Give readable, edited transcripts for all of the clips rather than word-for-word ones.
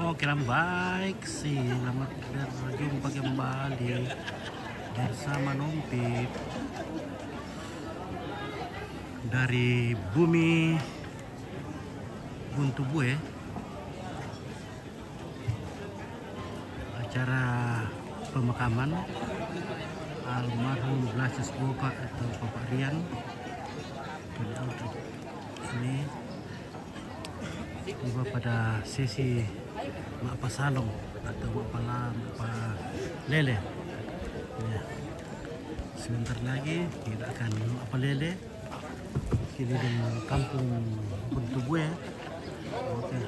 Oke lah, baik sih. Selamat berjumpa kembali bersama Nompip dari bumi Buntubue. Acara pemakaman almarhum Blasius Boka atau Bapak Rian. Ini tiba pada sesi Mak Salong atau Mak Lele. Ya. Sebentar lagi kita akan Mak Lele keliling kampung Buntubue. Oke.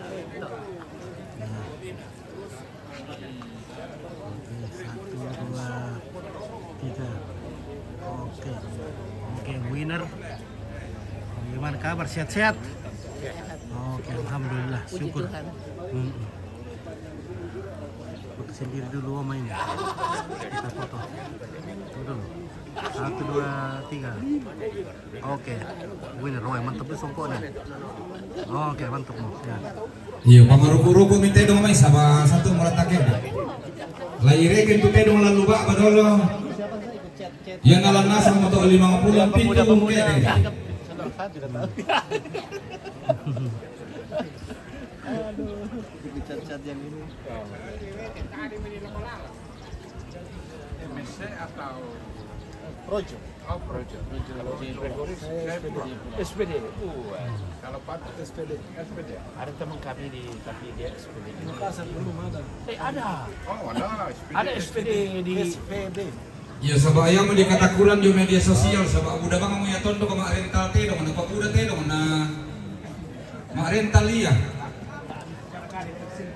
Nah. Oke, 1, 2, 3. Oke, winner. Gimana kabar? Sehat-sehat? Oke, alhamdulillah, syukur. Foto sendiri dulu Oma ini. Kita foto. Dulu. 1, 2, 3. Oke, winner. Roy, mantap tuh songkoknya. Oke, mantap mo. Ya. Iya, pangaruku-ruku minta dong may sama satu meratakin. Lairegen tu pedong lalu bak badolo. Yang nalan nasa moto 50 pintu mungkin. Cat-cat yang ini. MSC atau Projo. oh Projo. Kalau di Gregoris SPD. Kalau Pak SPD. Ada teman kami tapi dia SPD. Makassar belum ada. Ada. Oh ada SPD. Ada SPD di SPD. Ya sabak ayam di katakuran di media sosial sabak udah bang mau ya tondo mak rental teh dong, apa udah teh dong mak rental ya.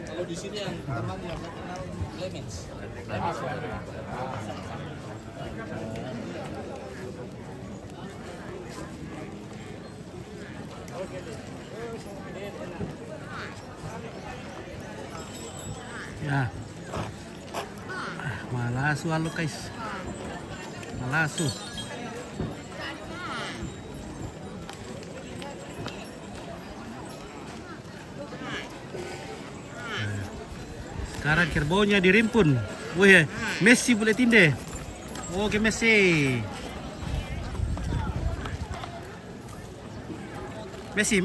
Kalau di sini yang teman yang kenal Clemens. Ya. Malasu halo guys. Malasu. Sekarang kerbaunya dirimpun. Wih, Messi boleh tinde. Oke, Messi. Messi.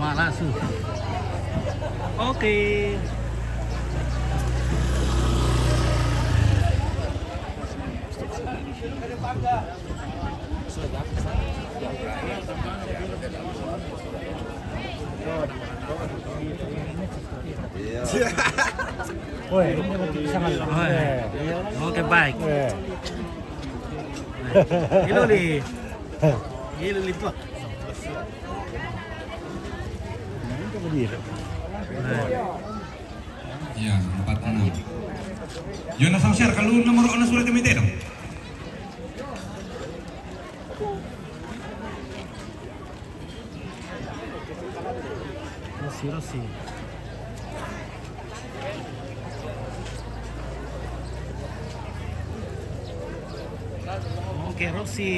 Malasu. Oke. Oke, baik. Iluli tuh. Ya 46. Yona share kalau nomor ona surat kami teh dong. Rossi. Oke, Rossi.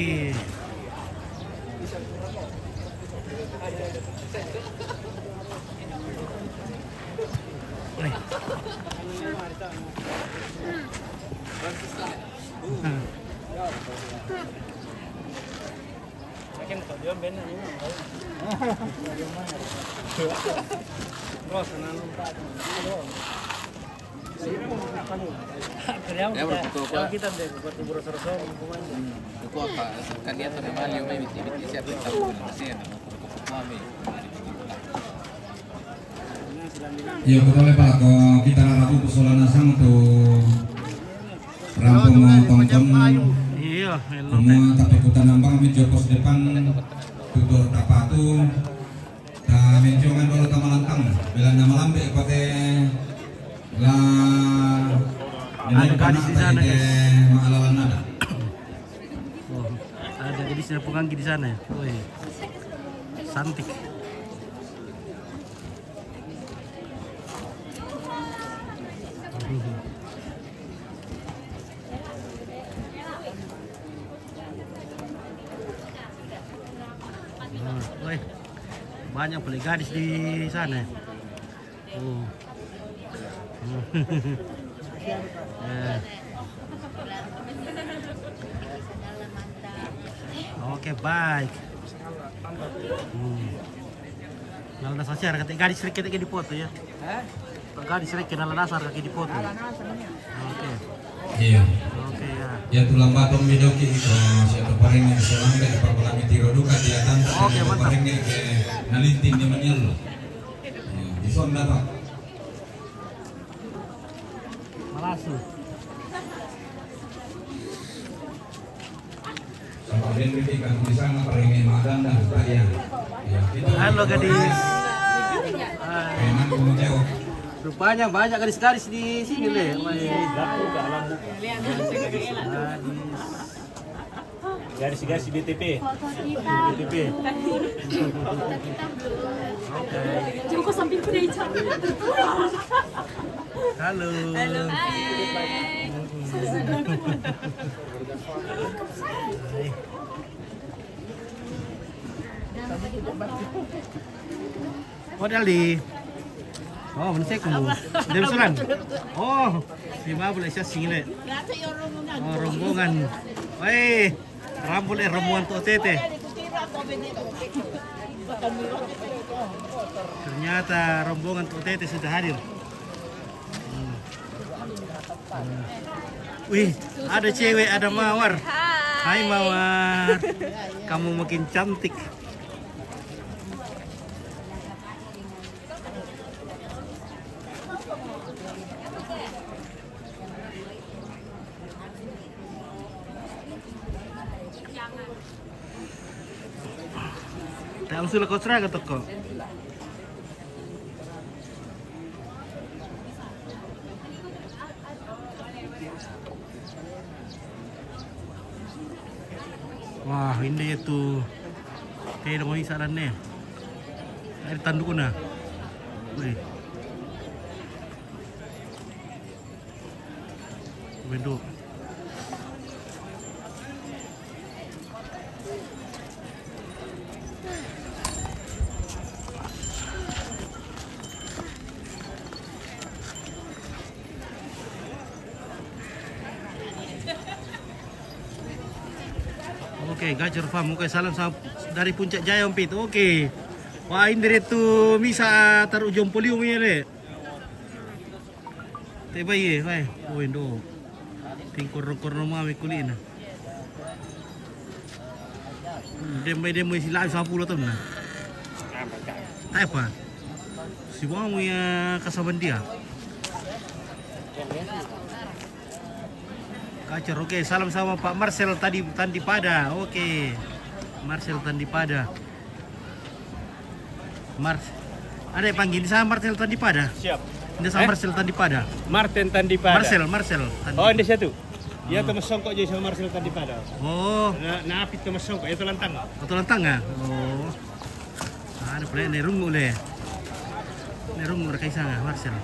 kita deh buat ibu rasa-rasa Itu apa? Kan dia terkenal yang biti-biti siapa tahu mesin. Mami. Ya betul Pak, kalau kita rabu persoalan asam untuk rampung tonton Iya, semua tapi kita nambang kami pos depan tutur tapatu ta menjongan dulu tamalantang bila nama lambe kote la Ada gadis di sana, guys. Maalalan ada. Oh, ada gadis dan penganggi di sana. Woi, cantik. Woi, banyak pula gadis di sana. Oh. Eh. Oke, baik. Nala nasa siya, kati gadis rin kita di foto ya. Gadis rin nala nasa kaki di foto. Oke. Iya. Oke ya. Ya tulang batong bidoki siapa paring yang selangga di pakulami tiro duka dia tante Oke, mantap. paring ke nalinting di manyel. Di sonda pak. Malasu. Sama Henry kan di sana paring yang madan dan tadi ya. Halo gadis. Enak mau jauh. Rupanya banyak gadis-gadis di sini le. Garis-garis BTP. BTP. Oke. Joko samping ko na yung Halo. Halo, Modal di. Oh, menisik kamu. Dari Sulan. Oh, di mana boleh saya singile. Oh, rombongan. Woi, rambut rombongan tuh tete. Ternyata rombongan tuh tete sudah hadir. Wih, ada cewek, ada Mawar. Hai Mawar. Kamu makin cantik. Tak usul kau serah ke toko. Wah, ini itu kayak mau isaran nih. Air tanduk na. Wih. Benduk. Oke, Gajah Farm. Oke, salam dari Puncak Jaya Om Pit. Oke. Wah, ini itu bisa taruh jompolium ya, Le. Teba ye, vai. Oh, indo. Tingkor-kor mami kulina. Demai sila 50 tahun na. Tak apa. Si Wang ya kasaban dia. Kacor, oke. Salam sama Pak Marcel Tandipada. Oke. Marcel Tandipada. Ada yang panggil sama Marcel Tandipada? Siap. Ini sama Marcel Tandipada. Martin Tandipada. Marcel. Oh, ini satu. Dia temas songkok jadi sama Marcel Tandipada. Oh, Naapit temas songkok, itu lantang. betul tangga. Oh. Ada pula ini rungu le. Ini rungu kaisa Marcel.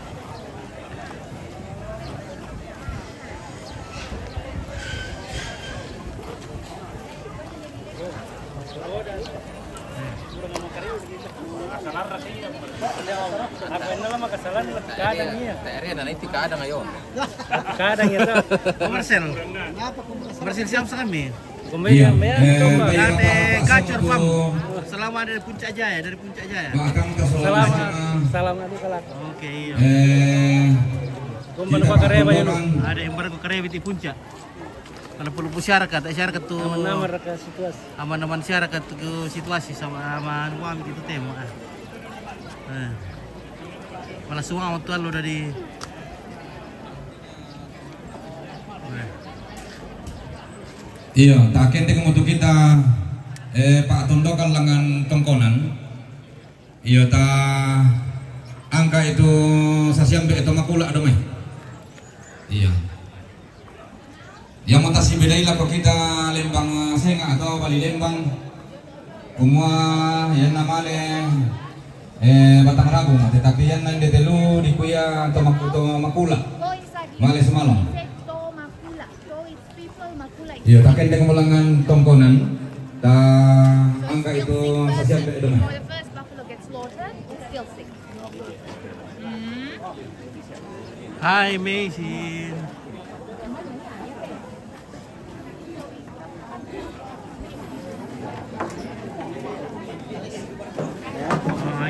Apa ini lama kesalahan kadang iya. TRI na nanti kada ngayon. Kadang itu. Oh, Marcel. Marcel siap sekali. Kumayan, Ate Gacor Farm. Selamat dari Puncak Jaya, Makan ke Salam nanti kelak. Oke, iya. Kumpul pakai reba ya lu. Ada yang baru kerja di Puncak. Kalau perlu masyarakat tuh Nama reka situasi. aman-aman masyarakat ke situasi sama aman kami itu tema. Malah semua waktu lalu dari Iya, tak kente untuk kita Pak Tondo kan lengan tongkonan. Iya ta angka itu sasiambe itu makula domai. Iya. Yang matasi bedaila ko kita lembang senga atau bali lembang kumua yan namale Batang Ragung, tetapi yan nang detelu di kuya atau makula male semalam. Iya, taken dengan mulangan tongkonan ta angka itu sasian ke edom. Hi, Mason.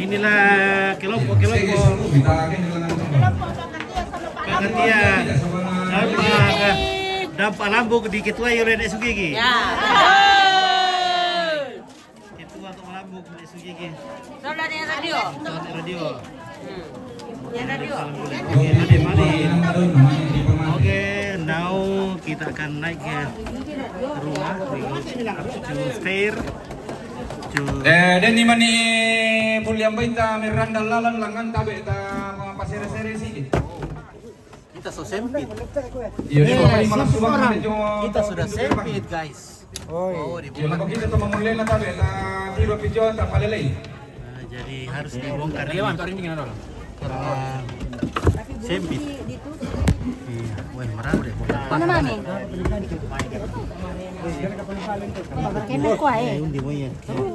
Inilah kelompok Kita akan mulangan tongkonan. Pengertian. Dampak lambung di ketua Yuren Sugigi. Ya. Ketua untuk lambung di Sugigi. Saudara yang radio. Soal radio. Yang radio. Oke, now kita akan naik ke rumah to stair. Dan di mana puliam baita Miranda lalan langan tabe ta pasir-sere sih. Kita so sempit. Iya, di bawah malah subang Kita sudah sempit, guys. Oh, di Iya, bulan. kita tuh memulai na tabe ta tiro pijo ta palelay. Jadi harus dibongkar ini. Karena sempit. Iya, wah marah deh. Mana mami? Kena kuah Undi mo yan.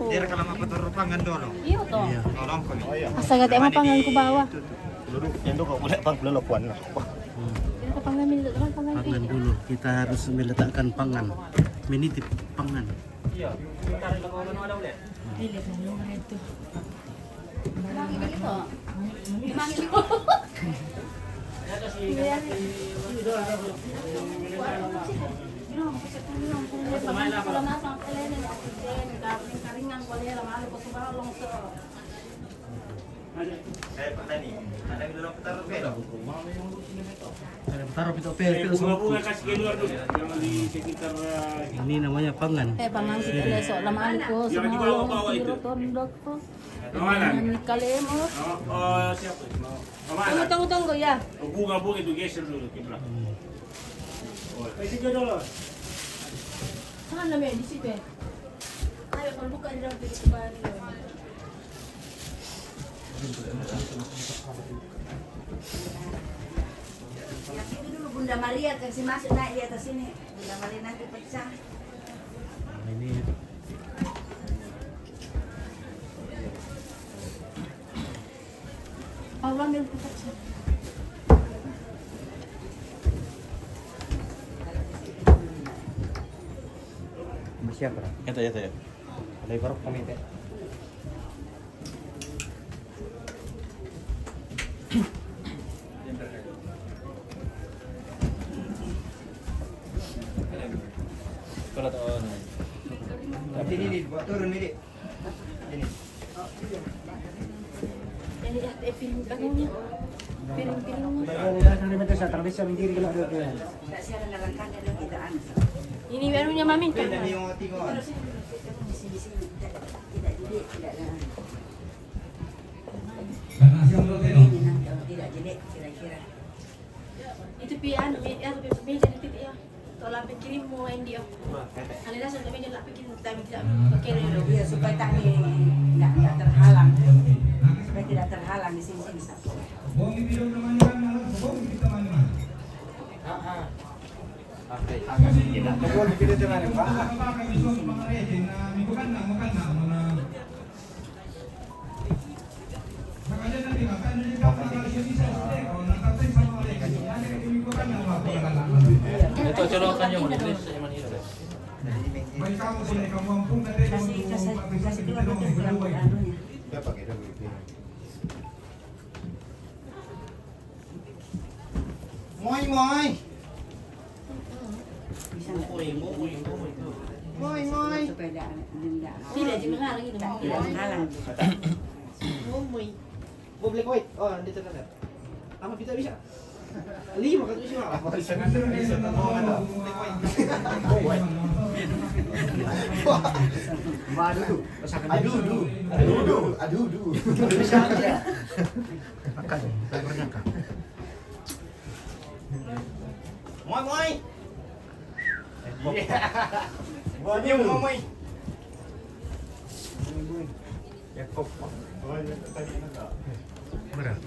Dia kalau mau petur pangan dulu. Iya toh. Iya. Tolong ko. Astaga, emang pangan ku bawah. Yang tuh kok boleh pang lelakuan lah. Ini ke pangan minit kan pangan. Pangan dulu. Kita harus meletakkan pangan. Menitip pangan. Taruh pito pero Bunga-bunga kasih keluar dulu. Jangan di sekitar ini namanya pangan. Pangan kita besok lamaan ko. Yang di bawah-bawah itu. Tondok ko. Kawalan. Kalemo. Oh, siapa? Mana? Tunggu ya. Bunga-bunga itu geser dulu ke belakang. Oh, kasih ke dulu. Saan na di situ? Ayo kalau buka di dalam pintu baru. Itu dulu Bunda Maria kasih masuk naik di atas sini. Bunda Maria nanti pecah. Ini Allah ambil pecah. Siapa? Itu ya. Ada baru kami teh. Kalau tahu. Tapi ini buat turun ini. Ini. Ini ya piring bagusnya. Piring-piringnya. Tak siapa nerangkan dia kita anak. Ini barunya mami kan. Ini yang tengok. Di sini tidak jelek, tidak Karena siang lo teno. tidak jelek kira-kira. Itu pian, meja di titik ya. Tolak pikirin mau main dia. Alina sudah meja nak pikirin tapi tidak pakai dulu. Ya supaya tak tidak terhalang. Supaya tidak terhalang di sini satu. Bom ini dong teman-teman malam, bom kita teman-teman. Betul kita teman Pak. Itu colokan yung English Kasih dua betul rambut anunya. Moy. Bisa Moy. Supaya tidak Tidak menghalang itu. tidak menghalang. Boleh wait. Oh, dito na. Ama bisa. 5 kan bisa. Aduh. Bisa aja. makan. Saya bernyangka. Moy. Senyum mamai. Berapa?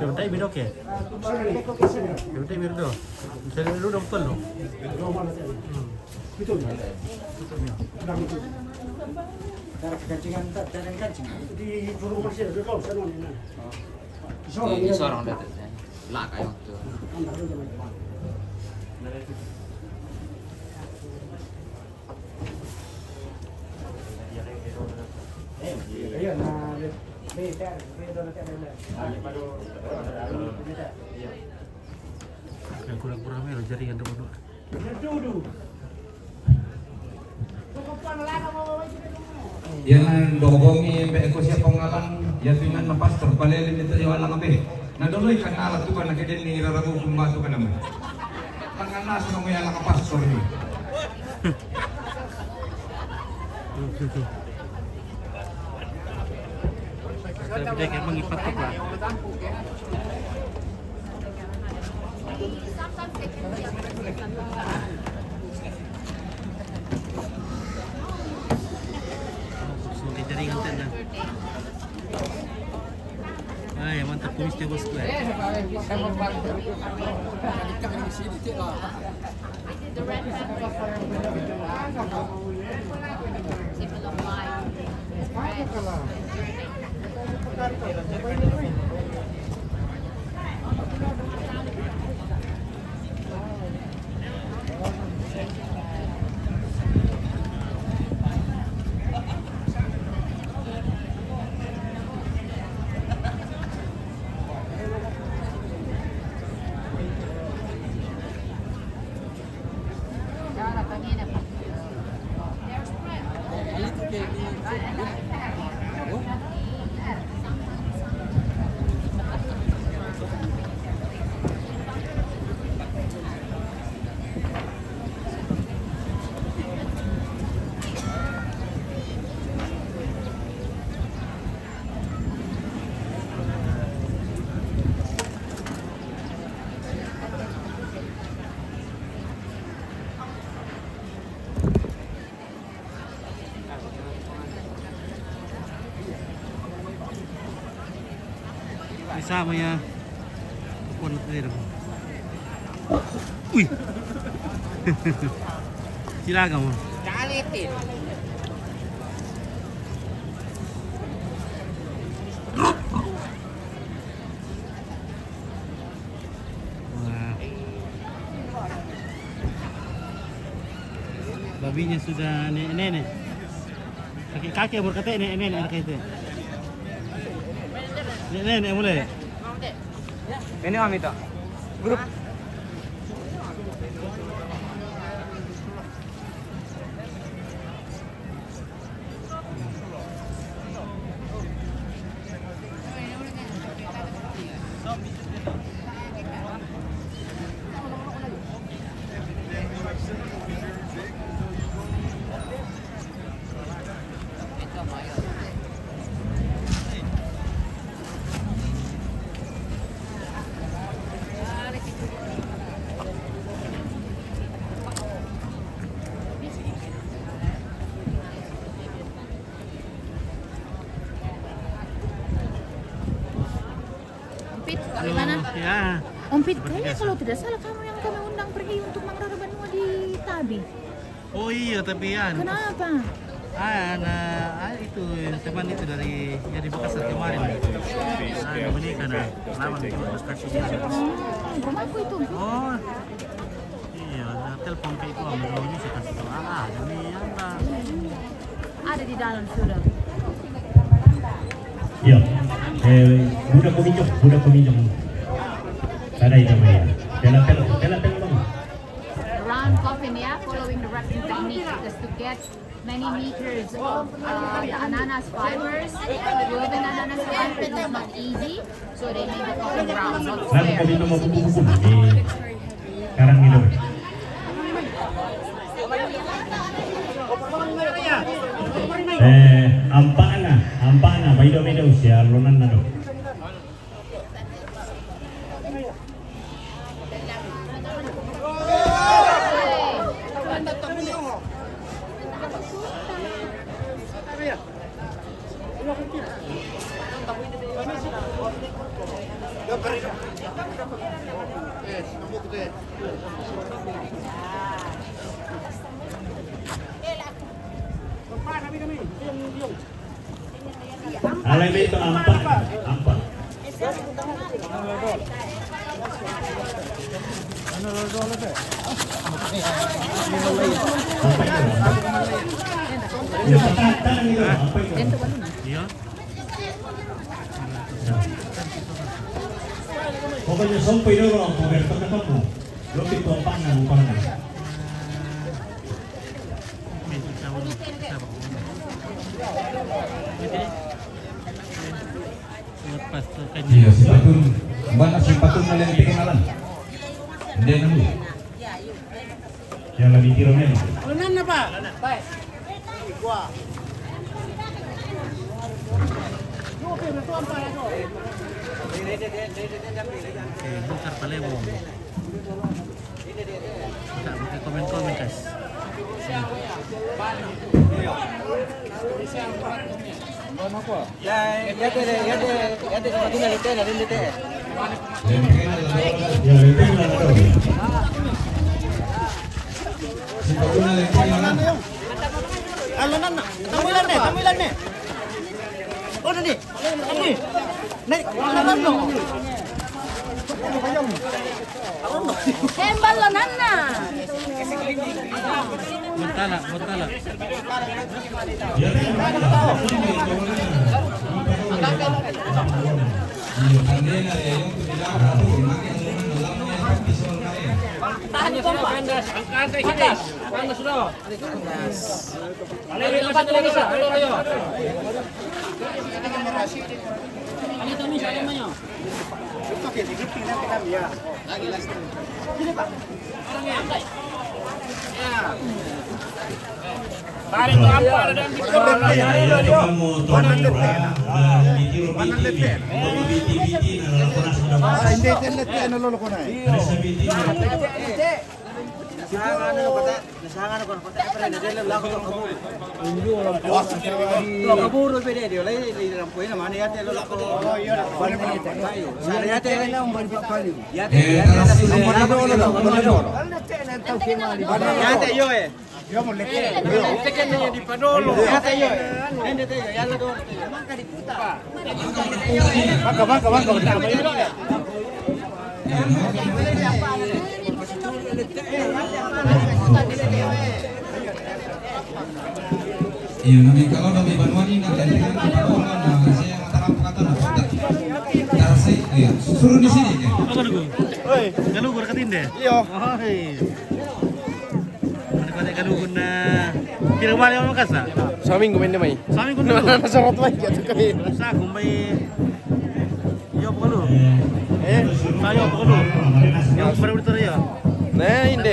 Yung tayo bidok eh. Yung tayo bidok do. Misalnya lu dong tol lo. Seorang datang. Lah kayak itu. Yang kurang-kurang lo jaringan dulu. Yan dogongi be ko siya pangalan ya pinan na pastor palelin ito yung alang abe. Naduloy ka na alat ka na kidin ni rarabu kumbato ka naman. Panganas mo yung alang pastor ni. Tapi dia kayak mengipatok lah. Sebagai jaringan tenda. Ay, mantap kumisnya bosku ya. The red pepper. Symbol of life. Sama ya. Kupon itu. Wih. Silakan mo. Kalitin. Babinya sudah nenek. Kaki yang berkata nenek itu. Nenek mulai. Ini Om itu. Grup. Gimana? Ya. Om Pit, kayaknya kalau tidak salah kamu yang kami undang pergi untuk mengrara benua di Tabi. Oh iya, tapi ya. Kenapa? Itu teman itu dari Makassar kemarin. Menikah lama itu terus kasih dia. Rumahku itu. Oh. Iya, telepon ke itu ambilnya saya kasih tahu. Demi apa? Ada di dalam sudah. Ya, budak peminjam. Sana itu ya. Tela bang. Round coffin, yeah, following the wrapping technique just to get many meters of the ananas fibers. Woven ananas fibers is not easy, so they make the coffin round, not Lalu square. kami mau buku-buku di Karang Minum. Ampana, may siya Ronan na do. Elemento 4. 4. Ya, tangan itu apa itu? Iya. Pokoknya sampai dulu orang Roberto ketemu. Lo ditumpang nang umpangnya. Iya, si Patun. Mana si Patun na lang kenalan. Hindi na mo. Yang lebih tiro men. Bongkar palewong. Tak pakai komen-komen guys. Ya itu yang ada. Si Patun na lang kenalan. Montala. Ya kan. Iya, kandena ya yung tumilang ako. Makin naman alam niya yung visual na yan. Ya dengan motor murah, BTV, BTV na lakonas sudah mas. Ada sa BTV. Iya, namin kalau namin banwani na kailangan pagkakulan na siya matarang pagkata na punta. Tarasi, iya, suruh di sini ya. Apa kalugur? Oi, kalugur katinde. Iya. Oi. Mana kalugur na pirang mali mo kasa? Sa minggu main mai. Sami ko na. Nasarot lagi ato kami. Sa kumbay. Yo po kalu. Sayo po kalu. Yung para ulit tayo. Nah, hindi.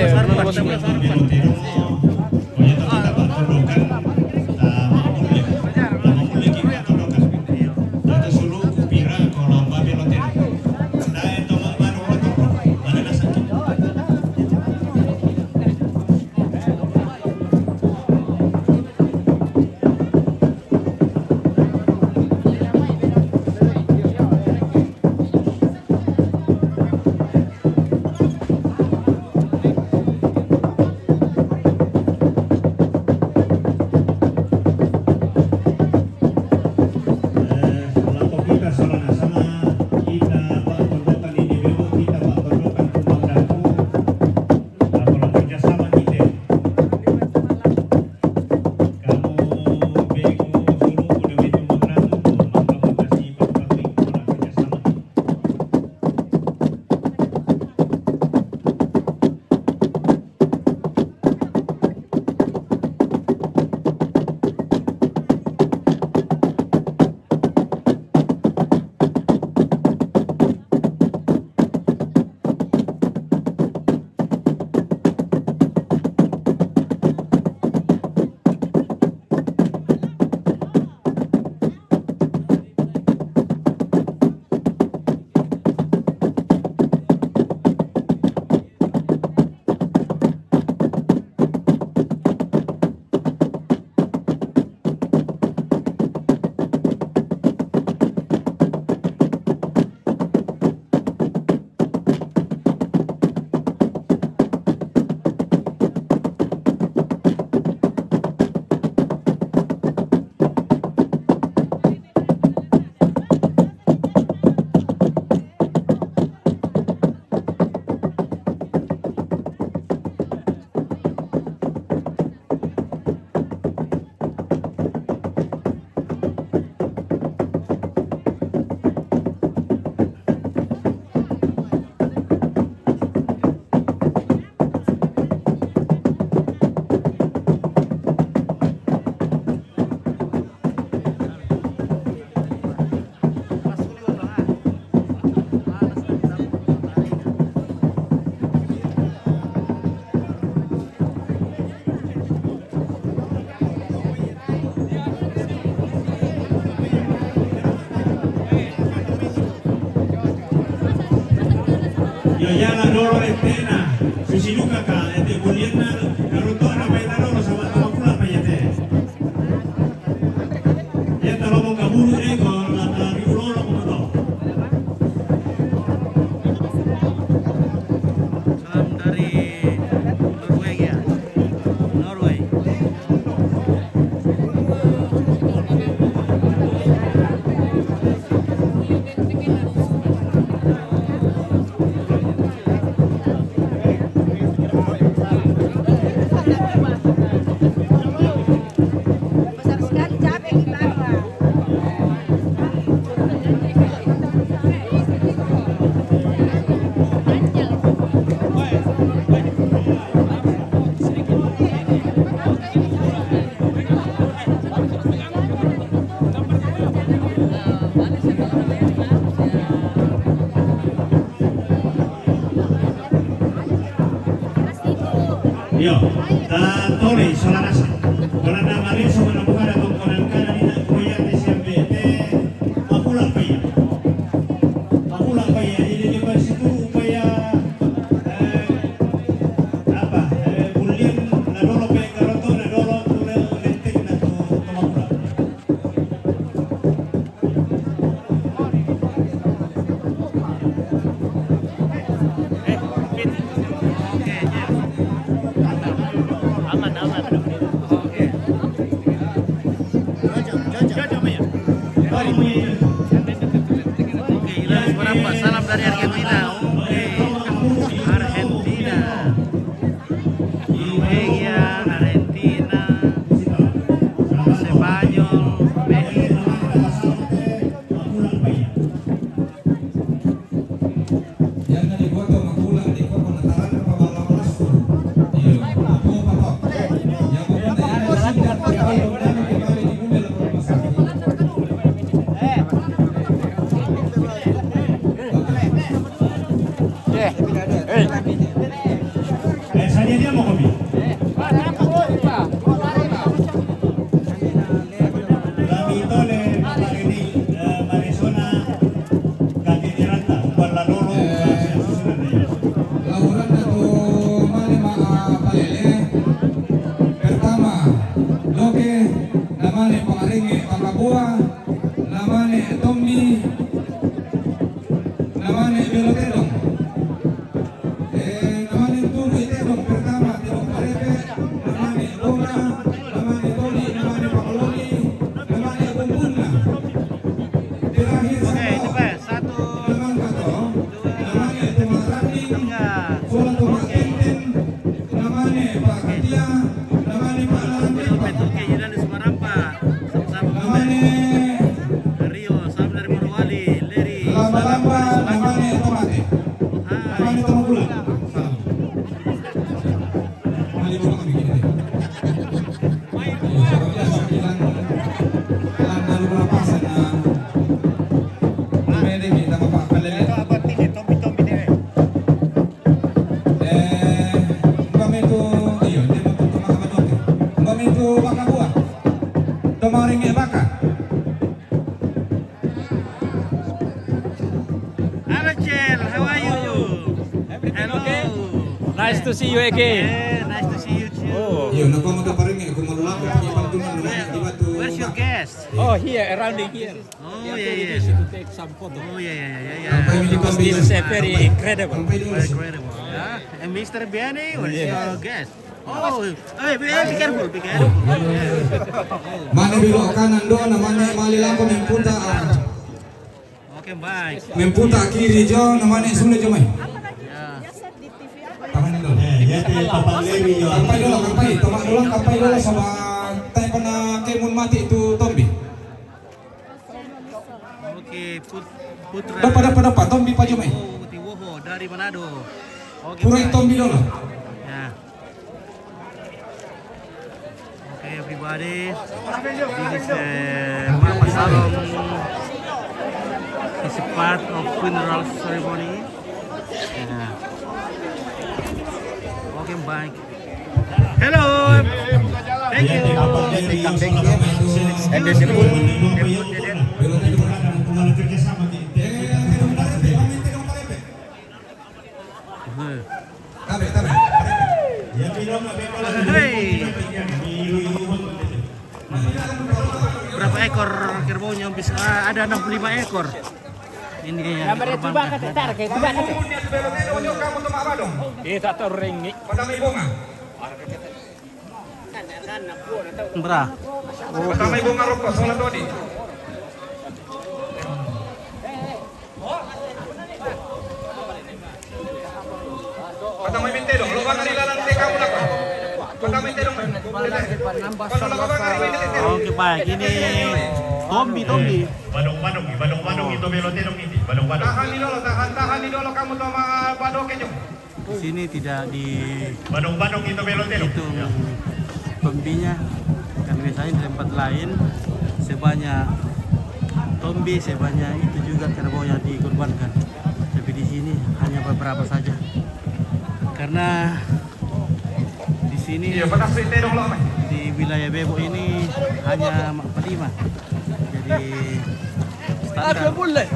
Ayala Dolores Pena, Susiluka ka, bulian na, karuto na may tanong sa mga pula pa yate. Yan talo mong kabulu ko, rigulo ko to. Salam dari Norwegia. Norway. Besar sekali cabai di bawah. Yo, dan Tony Solanasa. Wala na marin sa mga mukha kung kunan ka na nila kuya ni siya mapulang pa yan. Mapulang pa yan. Hindi ba situ upaya apa? Bulian na dolo pa yung karoto na dolo lentik na tumapulang. Salam dari Argentina. Argentina. Norwegia, Argentina, Spanyol, Mexico. Yan na diboto magulang di ko penataran apa balas. Iyo, apa apa. Ya pupunta yan sa sidang pagkain namin kembali di Bunda la rumah sakit. Saya dia mau kopi. Kami tole pagini Marisona kaki diranta wala lolo susunan na yun. Lauran na to mali palele. Pertama, loke namane pangaringi pangkabua, namane tombi, namane belotedong. Namane tulu itedong pertama tedong parepe, namane lona, namane toli, namane pakoloni, namane bumbuna. Terakhir Oke, satu. coba satu, Namang kato, namane tumatrani, tiga. Sola tumakenten, namane Pak Katia, namane Pak Lambe, Oke, jadi Semarangpa. Sama-sama namane Rio, salam dari Morowali, Leri. Lamba-lamba, namane Tomate, namane Tomabulan. Salam. Mali mo kami gini deh. Sabi biasa bilang lalu melapasan na lumede kita mapapalele. Mbamento, iyo, hindi mo ito makamadote. Mbamento baka buah. Tomaring baka. Arachel, how are you? Hello. Nice to see you again. Yeah, nice to see you too. Iyo, nagpamata pa rin kung malulako pagkipantunan naman di ba to. Where's your guest? Oh, here, around here. Oh, We are yeah, very yeah. busy to take some photo. Oh, yeah. Kampay mo di Because this is very incredible. Kampay dulu. Incredible. Yeah. And Mr. Biani, where's your guest? Oh, hey, be careful, be careful. Mana belok kanan doon, namanya malilampo mempunta Okay, bye. mempunta kiri jo, namanya sulit jo mai. Yeah. Tangan dulu. Yate papang Leri yo. Kampay dulu, kampay dulu sama tayo pa na kemun mati itu Tombi. Okay, Putra. Dapat Tombi pa jo mai. Oh, Tiwoho dari Manado. Okay, Pura bye. Tombi dulu. Yeah. Okay, everybody. This is Mama Salom. It's a part of funeral ceremony. Yeah. Okay, bye. Hello. Thank you. And then Heh. Tabe. Yang minum na beko lang. Hey. Ilu-iluhon ko dito. Berapa ekor kerbau yang bisa? Ada 65 ekor. Ini yang dikorbankan. Kita terringi. Padami bunga. Berapa? Padami bunga rokok solat tadi. Padami binte dong, lo bang nila lang kamu nak. Padami binte dong. Oke baik, ini Tombi. Badong itu belotedong ini. Badong. Tahan di dulu kamu tuh sama badoke jom. Di sini tidak di Badong itu belotedong. itu tombinya, kan biasanya di tempat lain sebanyak tombi sebanyak itu juga kerbau yang dikorbankan. Tapi di sini hanya beberapa saja. Karena di sini Iya, panas binte dong lo. di wilayah Bebo ini hanya 45. Jadi standar dari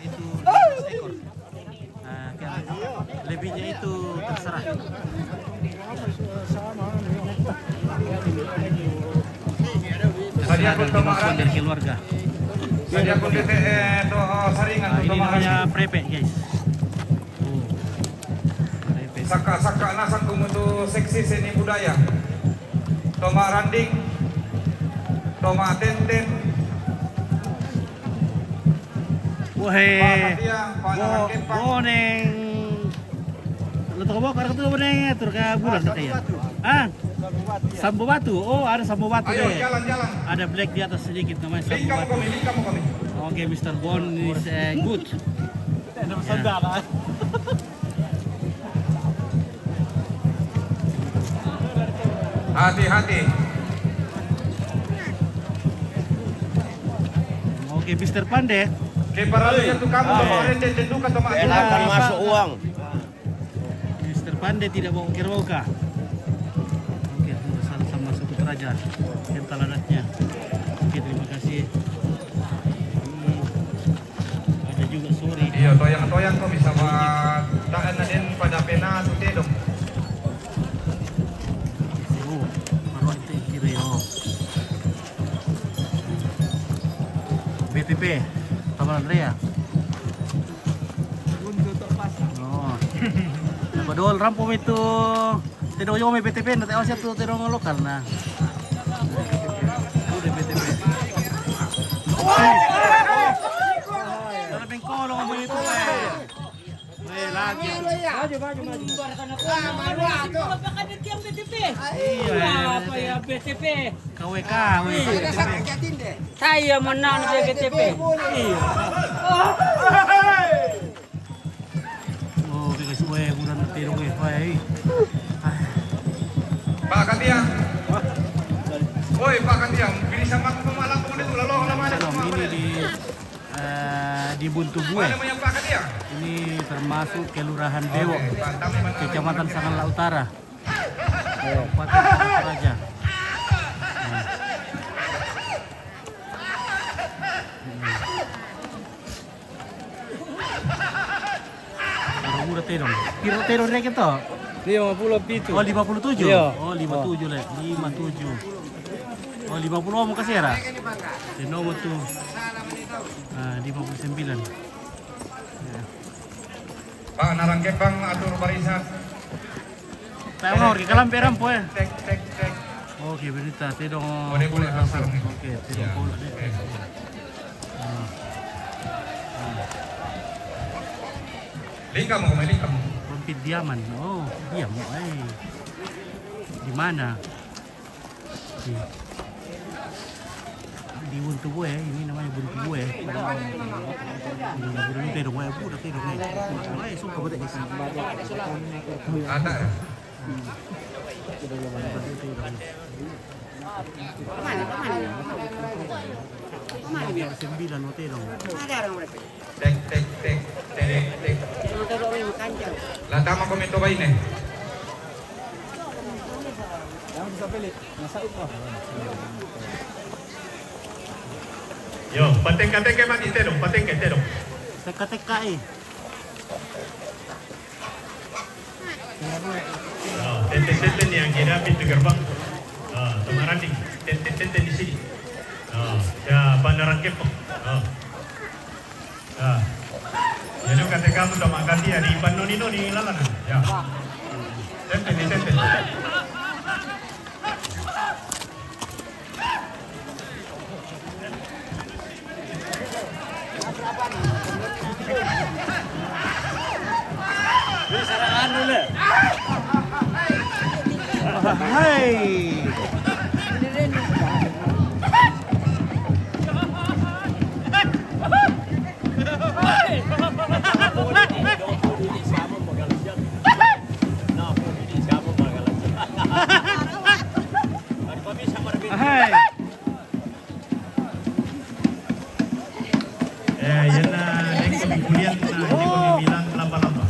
itu 15 ekor. Nah, kan lebihnya itu terserah. Tadi aku Terserah kemampuan dari keluarga. Tadi aku bete to saringan Nah, to ini namanya prepe guys. Prepe. Saka nasak kumutu seksi seni budaya. Toma randing. Toma tenten. Wahai, boneng. Lu tahu apa? Karena tuh boneng tur ke bulan katanya. Ah, Sambo Batu. Oh, ada Sambo Batu Ayo deh. jalan. Ada black di atas sedikit namanya Sambo Link Batu. kamu kami. Oke, Mr. Bon is good. Hati-hati. Oke, Mr. Pande. Keparalnya tuh kamu kemarin tendukan sama Enakan masuk uang. Mr. Pande tidak bawa kerbau kah? Oke, sama suku Raja. Kental adatnya. Oke, terima kasih. Ini ada juga sore. Iya, toyang kok bisa buat tahan aden pada pena tuh dong. Oh, marwah itu kiri oh. BTP, Taman Andrea. Oh. Padahal rampung itu tidak jauh may BTP, nanti awasnya tuh tidak lokal nah. Udah BTP. Ada bengkol ngomong itu lagi. Iya, BTP. KWK. Saya menang di BTP. Oh, guys, gue bulan terong gue. Pak Katiang. Woi, Pak Katiang, pilih sama aku pemalang kamu itu lalu lama ada Ini di Buntu gue. Mana namanya Pak Katiang? Ini termasuk Kelurahan Dewo, Kecamatan Sanganla Utara, Kabupaten Raja. Udah terong. Piro terong rek itu? 57. Oh 57. Iya. Oh 57 lek. 57. Oh 50 mau kasih ya? Di nomor tuh. Ah 59. Pak narangkepang atur barisan. Tahu nor ke kalam peram poe. Tek. Oke, berita terong. Boleh pasar. Oke, terong pola deh. Link kamu. Rompit diaman. Oh, diam. Di mana? Di buntu gue, ini namanya buntu gue. Ini buntu terong gue, udah terong gue. Suka betul guys. Ada. Kemana? 9 terong. Tek. Lah tama komento ba ini? Yo, patengke mati terong, patengke terong. Teka-teka Tenten-tenten yang kira pintu gerbang. Temaranding, tenten-tenten di sini. Ya, bandara Kepong. Jadi kata kamu sama ganti ya di noni lalanan. Ya. Tenten. Hai. Hai. Yan na, next kemudian hindi ko bibilang lamba-lamba.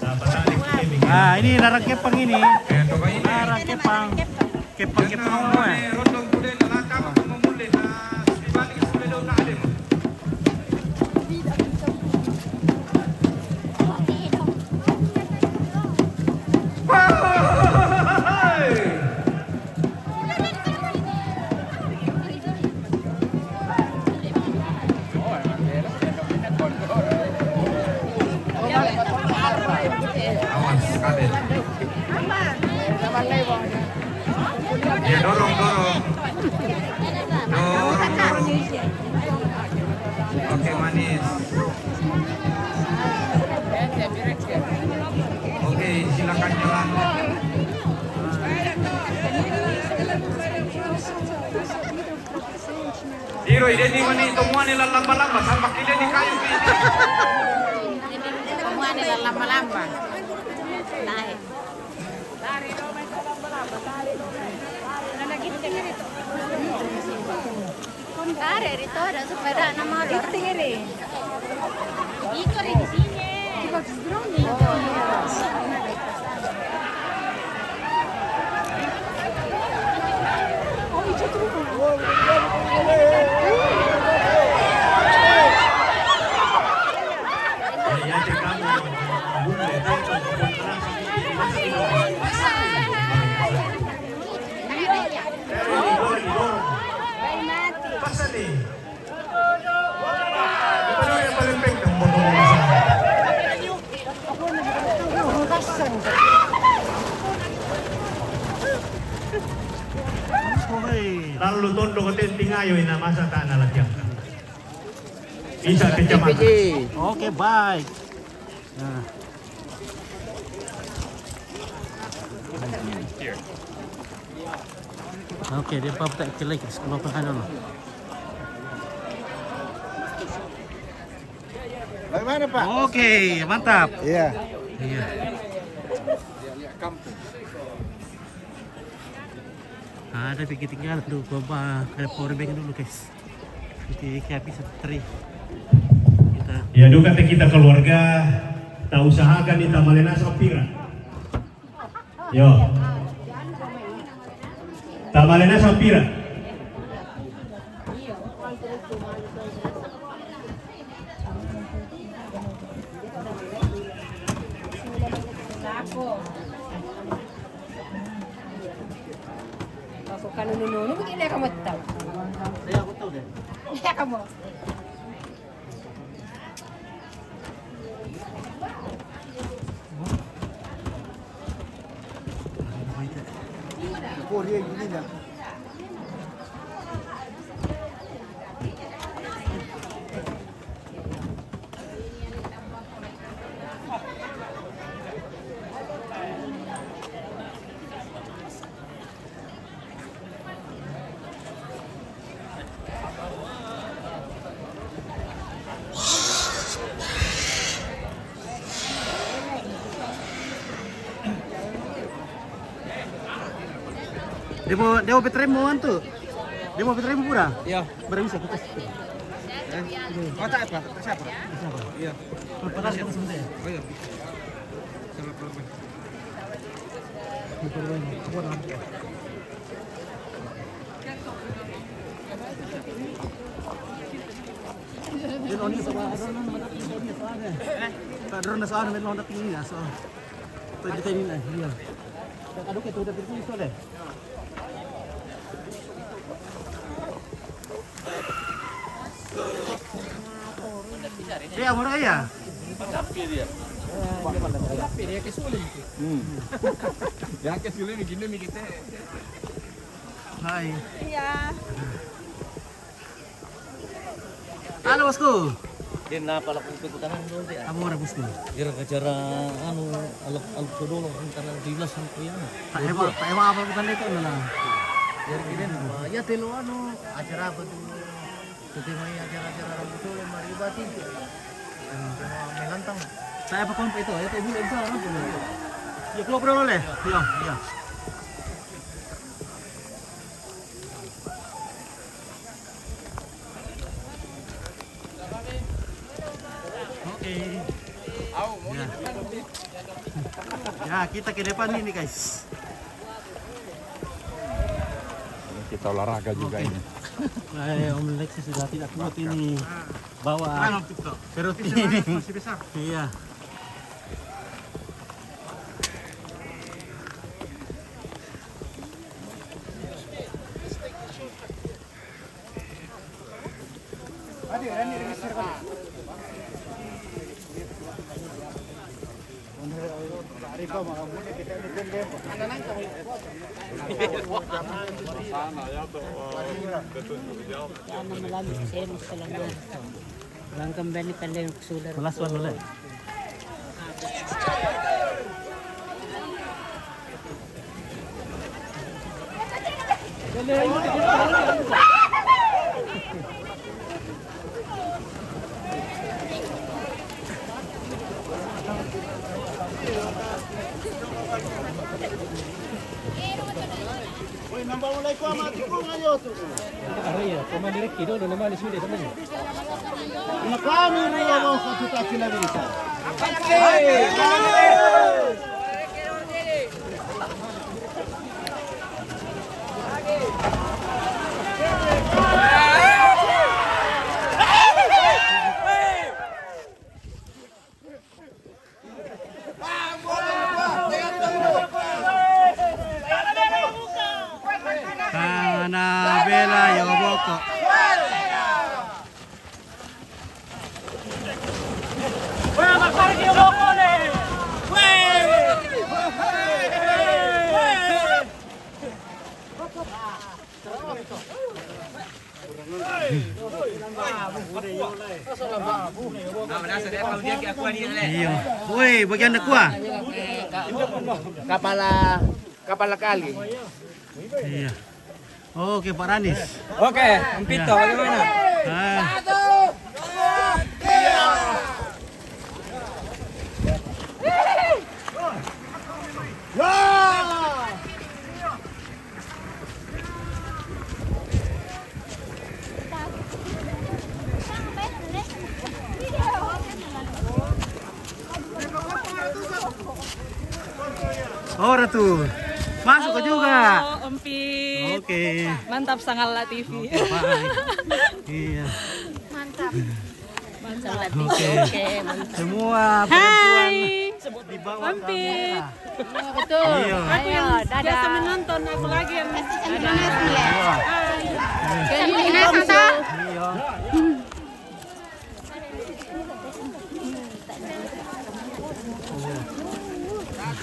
Sa patalik ko ibigay. Ini larang kepang ini. Ito ba ini? Larang kepang. Kepang Yan kepang na, eh. rondong kuda na lakam at mamuli na sibalik sudah daw na alim. Awas, kadet. Ya, dorong. Oke, manis. Oke, silakan jalan. Diro, ini mani semua nila lamba-lamba, sampak ini di kayu ini. Semua nila lamba-lamba. Naik. Kare rito ada sepeda nama lo. Tingere. Iko di sini. Iko di drone. Lalu tondo ko tingayo ina masa tanah latihan. Isa kecamatan. Oke, baik. Nah. Oke, dia apa tak kelek sekolah perhatian lo. Bagaimana Pak? Oke, mantap. Iya. Iya. Ada pikir tinggal dulu, bawa ke power bank dulu guys. Jadi habis setri. Kita. Ya duka kita keluarga tak usahakan di Tamalena Sopira. Yo. Tamalena Sopira. Ako kanununo, begini kamu tahu. Saya aku tahu deh. Ya kamu. Oh, dia gini dah. Dia mau petrem mau antu. Dia mau petrem pura. Iya. Berapa bisa kita? Oh, tak apa? Siapa? Iya. Panas kan sebentar. Oh iya. Yun, oni sa mga drone na madating sa niya sa ano. Sa drone na sa ano, may mga dating niya. So, ito dito yun na. Iya. Kadok ito dito dito deh. Iya, murah ya. Tapi dia. Tapi dia kesulit. Yang kesulit begini kita. Hai. Iya. Halo bosku. Din na pala kung pagkutanan doon dia. Apa murah bosku? Gara-gara anu alok dulu antara dilas sama kuyan. Tak emang apa bukan itu nah. Jadi gini, ya telo anu acara apa tuh? Setimai acara-acara rambut tuh maribati. Melantang. Saya apa kompa itu? Ya tadi bisa apa boleh. Ya keluar berapa boleh? Iya, iya. Oke. Ya. Ya, kita ke depan ini, guys. Kita olahraga juga ini. Om Lexi sudah tidak kuat ini bawa perut ini masih besar. Iya. Lang kembali kalian sudah. Last one boleh. Bela Yoboko. Iya. Woi, bagian kuah. Kapala kali. Iya. Oke, Pak Ranis. Oke, Pito bagaimana? Oh, Ratu. Masuk ke juga. Om Pit. Oke. Mantap Sangala TV. Baik. Iya. Mantap. Mantap. Oke. Mantap. Semua perempuan di bawah Om Pit. Betul. Iya. Aku yang biasa menonton, aku lagi yang Iya.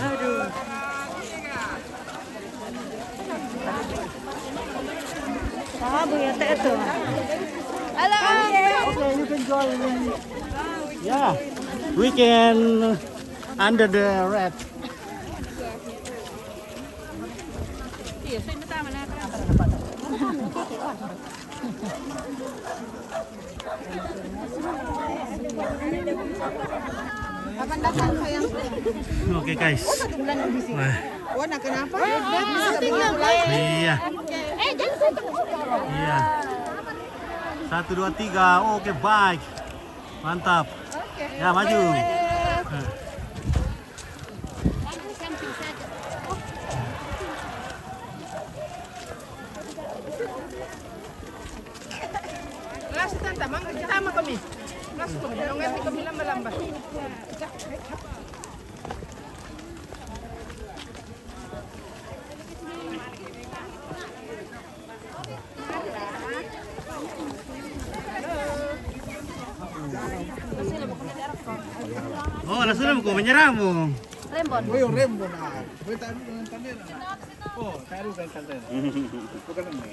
Aduh. Sabu ya teh itu. Halo. Okay, you can join in. Yeah, we can under the red. Iya, saya minta mana? Kapan datang sayang? Oke guys. Wah. Warna kenapa? Iya. Jangan sentuh. Iya. 1, 2, 3. Oke, baik. Mantap. Ya, maju. Kelas tante mangga. Sama kami. Pero nga, kami lamba-lamba. Oh, langsung mo menyerah mo. Rembon. Oh, yung Rembo na. Pwede tayo ng tandera. Oh, tayo ng tandera. Bukan ini.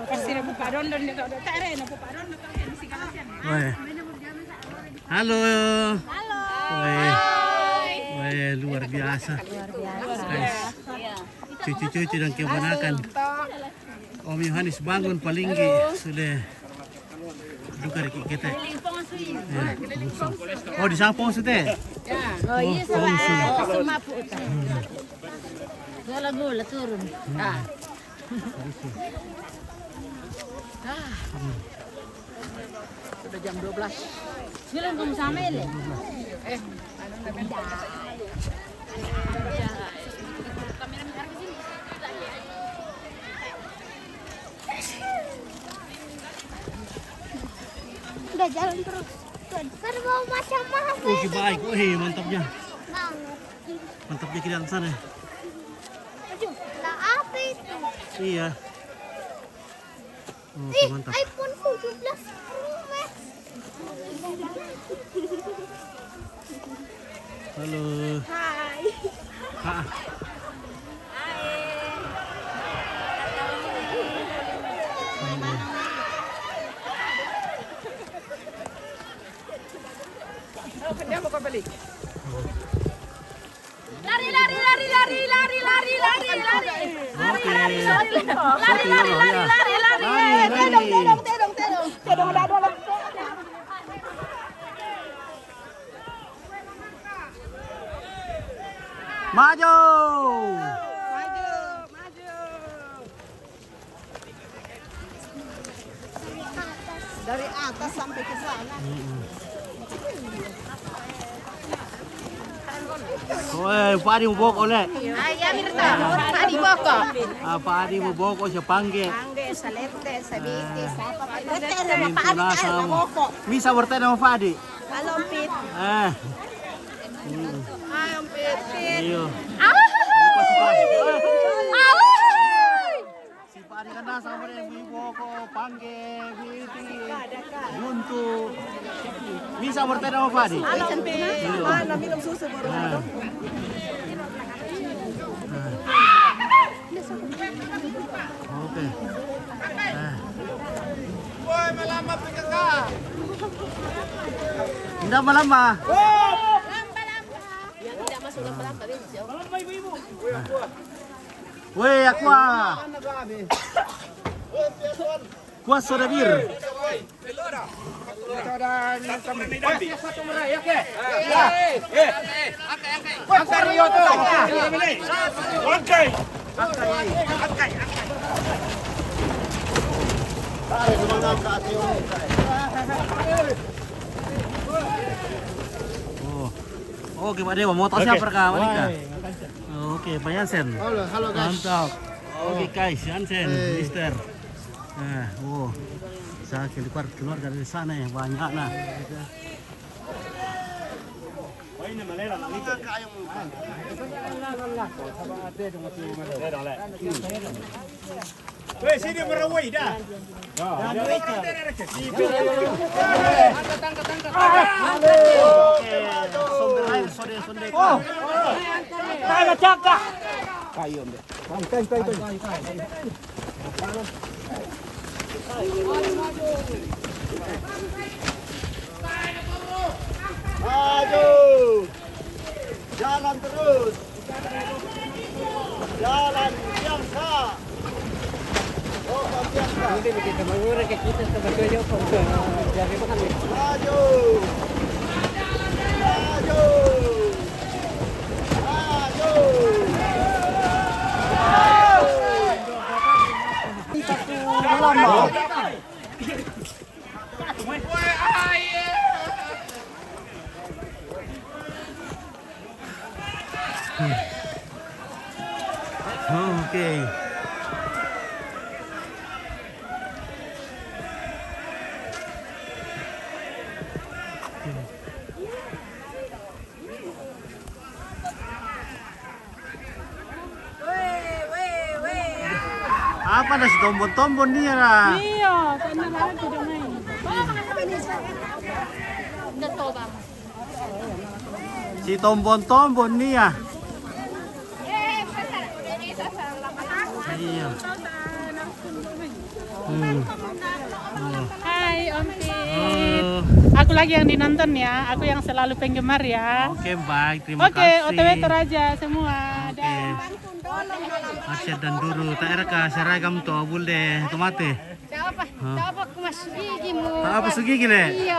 Kasi napuparon doon nito. Tare, napuparon na tayo. Sigalasyan. Weh. Halo. Weh, luar biasa. Guys. Cucu-cucu dan keponakan. Om Yohanes bangun palinggi sudah duka di kita. Oh, di sampong sute. Oh, iya sama sumapu uta. Gula turun. Sudah jam 12. Bilang kamu sama ini. Udah jalan terus. Kan mau macam apa? Oh, baik. Oh, mantapnya. Mantapnya kita sana. Nah, apa itu? Iya. Oh, mantap. iPhone 17 Pro Max. Halo. Hai. Ah. Kanya mo ka balik. Lari. Tedong. Maju. Dari atas sampai ke sana. Woi, padi mo boko le. Ayam Mirta. Adi boko. Padi mo boko sa pangge. Angge, salete, sabiti, sapa pa. Misa worte na mo padi. Alompit. Alompit. Iyo. Ay! Si padi ka na sa mo ni boko, pangge, biti, buntu. Misa worte na mo padi. Alompit. Mana minum susu baru. Oke. Boy, malama pika ka. Tidak malama. Yang tidak masuk lamba-lamba bisa. Woi, aqua. Kuas soda bir. Oh, oke Pak Dewa, motor siapa rekam Anika? Oke, Pak Yansen. Halo guys. Mantap. Oke guys, Yansen, Mister. Nah, saya keluar dari sana ya banyak nah. Weh, sini merawai dah. Sumber air sonde. Maju. Jalan terus. Jalan biasa. Oh, biasa. Hindi kita mawala kay kita sa bagyo ko. Jadi pa kami. Maju. Maju. Maju. Lama. Oke. Mana si tombon-tombon niya lah. Iya, karena lagi dong ini. Si tombon-tombon niya. Iya. Hai Om Pit. Aku lagi yang dinonton ya. Aku yang selalu penggemar ya. Oke, baik. Terima Oke, kasih. OTW Toraja semua. Oke. Asyad dan Duru, tak erka seragam to bulde tomate. Siapa? Siapa ku masuk gigi mu? Apa sugi gile? Iya.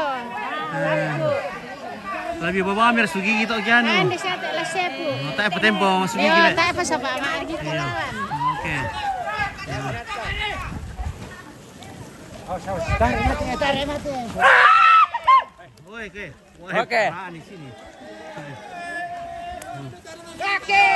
Lebih bawa amir sugi gitu kianu. Anda saya tak lah sepu. Tak apa tempo sugi Iya, gile. tak apa sama mari kita kenalan. Oke. Tarik mati. Oke. Oke. Di sini. Kaki.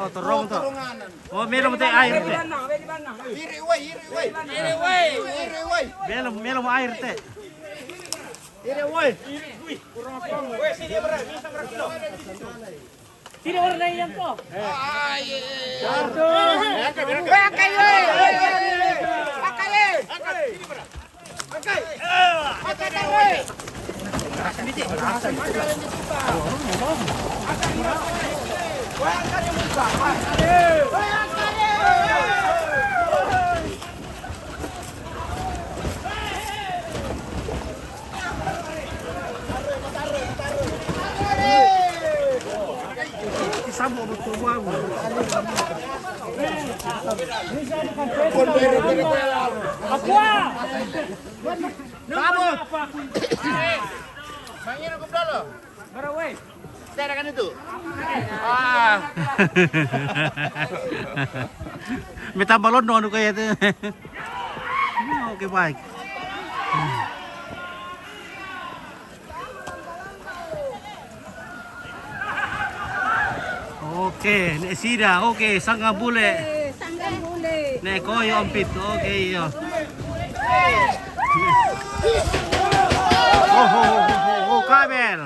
Oh, terong to. Oh, melom teh air teh. Melom air teh. Sambung betul bangun. Sambung. Mangin aku dulu. Barawai. Saya kan itu. Minta balon dong kayak itu. Oke, baik. Oke, nek sida, oke, sangga bule. Nek koyo ompit, oke iyo. Oh, kabel.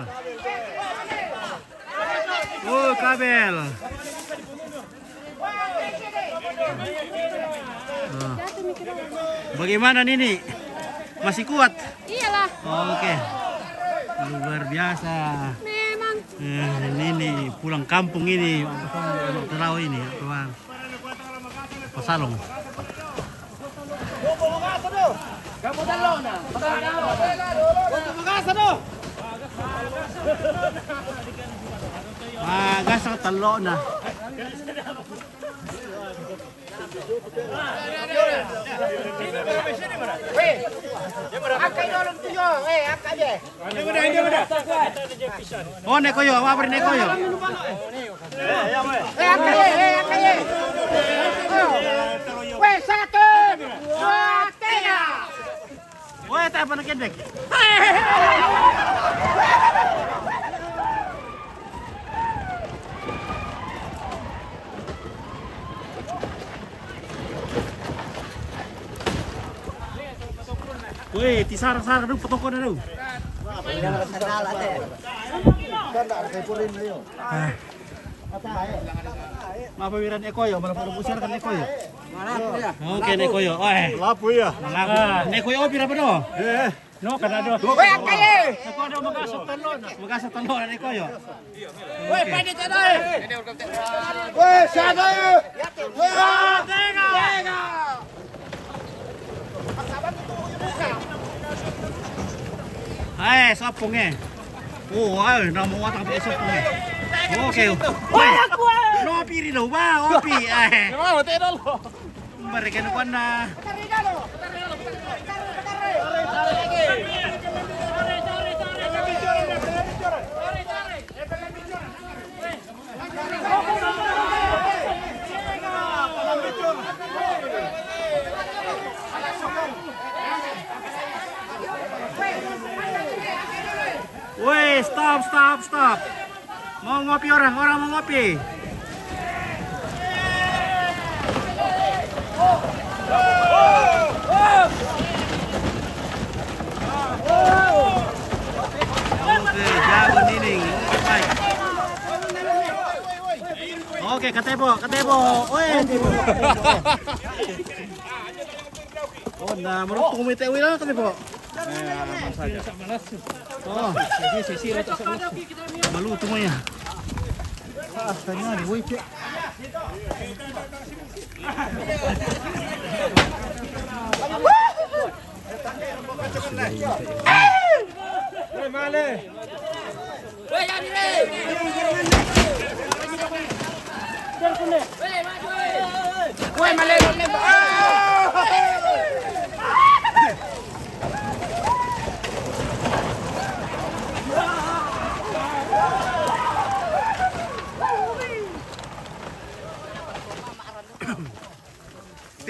Oh, kabel. Bagaimana Nini? Masih kuat? Iyalah. Oke. Luar biasa. Memang. Nini pulang kampung ini, tahu ini, tuan. Pasalong. Magas ang talo na. Oh, nekoyo, apa beri nekoyo? Satu, dua, tiga. Woi, tak apa nak kendek. Woi, tisar-sar dulu potong kona dulu. Apa wiran ekoyo, malah perlu pusar kan ekoyo. Oke, nekoyo. Lapu ya. Nekoyo pira pa no? No, kanado. Woi, akaye. Nekoyo magasot talon. Magasot talon na nekoyo. Woi, pwede ka na eh. Woi, siapa ya? Woi, tega. Sapong eh. Oh, ay, namuwat ang sapong eh. Okay. Woi, aku. No, piri daw ba? Opi. Mau tedol. Barikan ko na. Woi, stop. Mau ngopi orang mau ngopi. Jago nining. Baik. Oke, katebo. Oy. Oh, na marunong kumite lang katebo. Oh, sisi maluto mo yan. Kanya ni wait.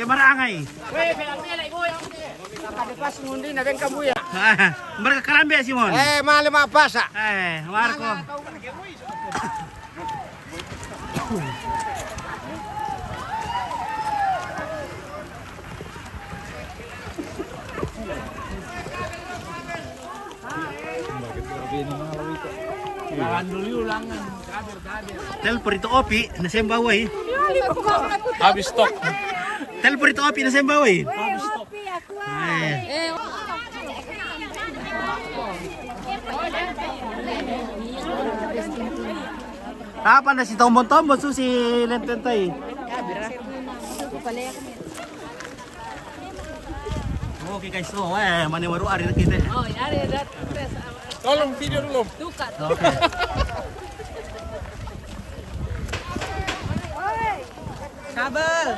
Marangay. Nakadipas ngundi na rin kamuya. Mereka kalambe Simon. Mali mapasa. Marco. Telepon itu opi, nasembaway. Habis stok. Telepon itu opi, nasembaway. Apa na si tombon-tombon susi lententay. Oke guys, mana baru hari kita. Oh, ari dat. Tolong video dulu. Oke. Kabel.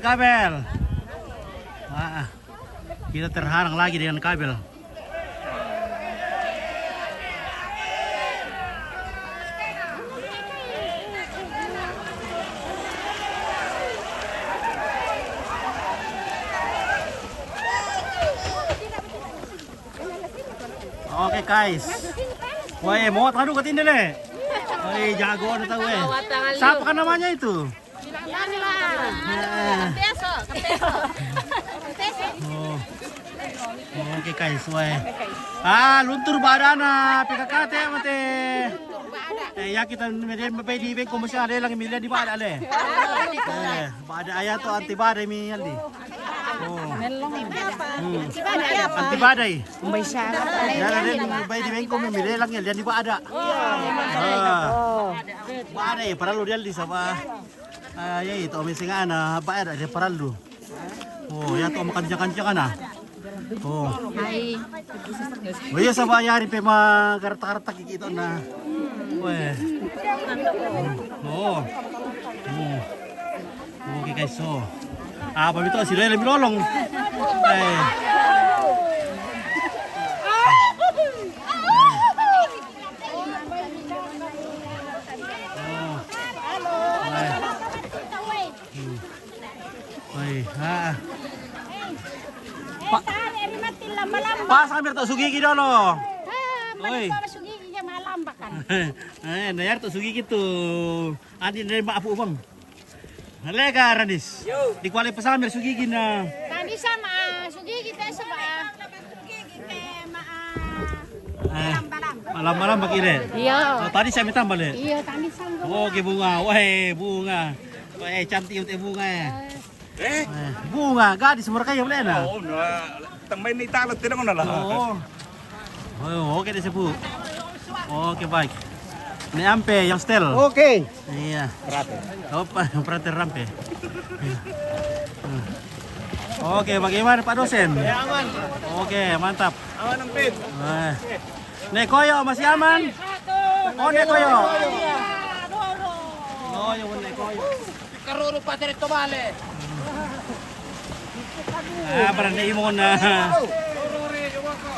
Kabel. Wah, kita terhalang lagi dengan kabel. Oke guys. Woi, mau tadu katin dulu. Woi, jago ada tahu Siapa kan namanya itu? Oke guys, woi. Luntur badana, PKKT mate. Ya kita may di beng komersial lang milya di bada le. Bada ayat to anti badai mi yaldi. Anti badai. May syara. May di beng milya lang yan di bada. Badai para lu di sama. Ya itu misi ngana bada di para lu. Oh, ya to makanjang-kanjang na. Oh. Hai. Waya sa bayari pe magarta-garta kikito na. Weh. Oh. Oke guys, so. Apa itu si Lele milolong. Pas ambil tak sugi gitu loh. Oi. Nayar tak sugi gitu. Adi dari Mbak Apu bang. Lega Radis. Di kuali pesamir sugi gina. Tadi sama sugi kita sama. Malam-malam bakile. Iya. Tadi saya minta balik. Iya, tadi sama. Oke bunga. Wah bunga. Wah cantik untuk bunga. Bunga, gadis mereka yang boleh na. Oh, tambay ni talot din ako na lang. Oh, oke deh sepu. Oke baik. Ini ampe yang stel. Oke. Iya. Opa, operator rampe. Oke, bagaimana Pak dosen? Ya aman. Oke, mantap. Aman ang pin. Nekoyo masih aman? Oh, Nekoyo. Oh, yung Nekoyo. Karuro pa dito bale. Para na imon na.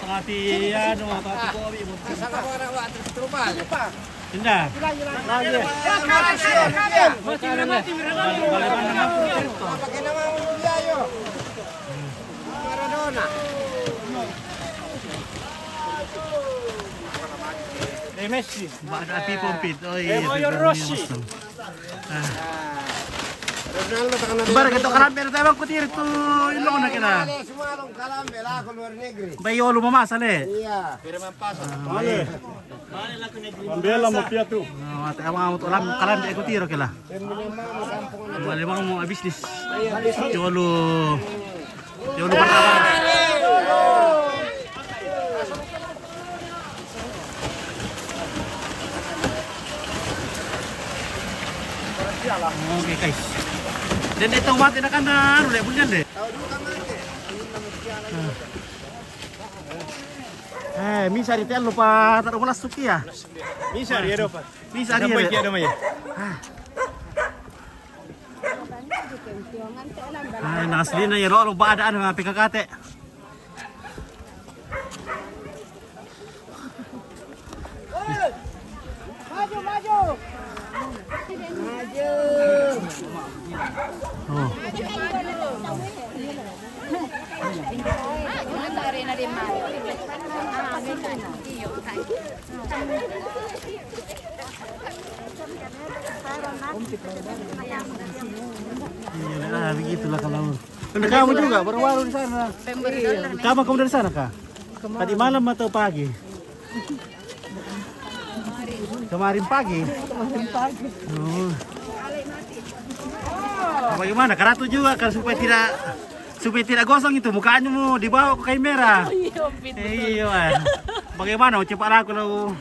Tati yan, tati ko abi mo. Saka mo na wa trupal. Tinda. Lagi. Balaban naman po ito. Pakai nama Biayo. Maradona. Messi. Bada api pompit. Oh iya. Rossi. Bar gitu kalambe na tayo kutir to ilong na kina. Sumalong kalambe lah ke luar negeri. Bayolo mamasa le. Iya. Pambela mo piatu. Ate ama mo to lam kalambe ko tiro kila. Wala mo business. Yolo. Yolo para. Oke guys. Dan itong mati na kan na ano level yan eh. Misa di telo pa taruh bola suki ya. Misa di Eropa. Misa di. Namanya ada maya. Nasli na yero lo ba adaan mga pikakate. Maju, maju. Maju. Oh. Iya, begitulah kalau. Anda kamu juga baru-baru di sana. Kamu dari sana kah? Tadi malam atau pagi? Kemarin pagi. Oh. Bagaimana? Karatu juga kan supaya tidak gosong itu mukanya mu dibawa ke kain merah. Iya. Bagaimana? Cepat aku kalau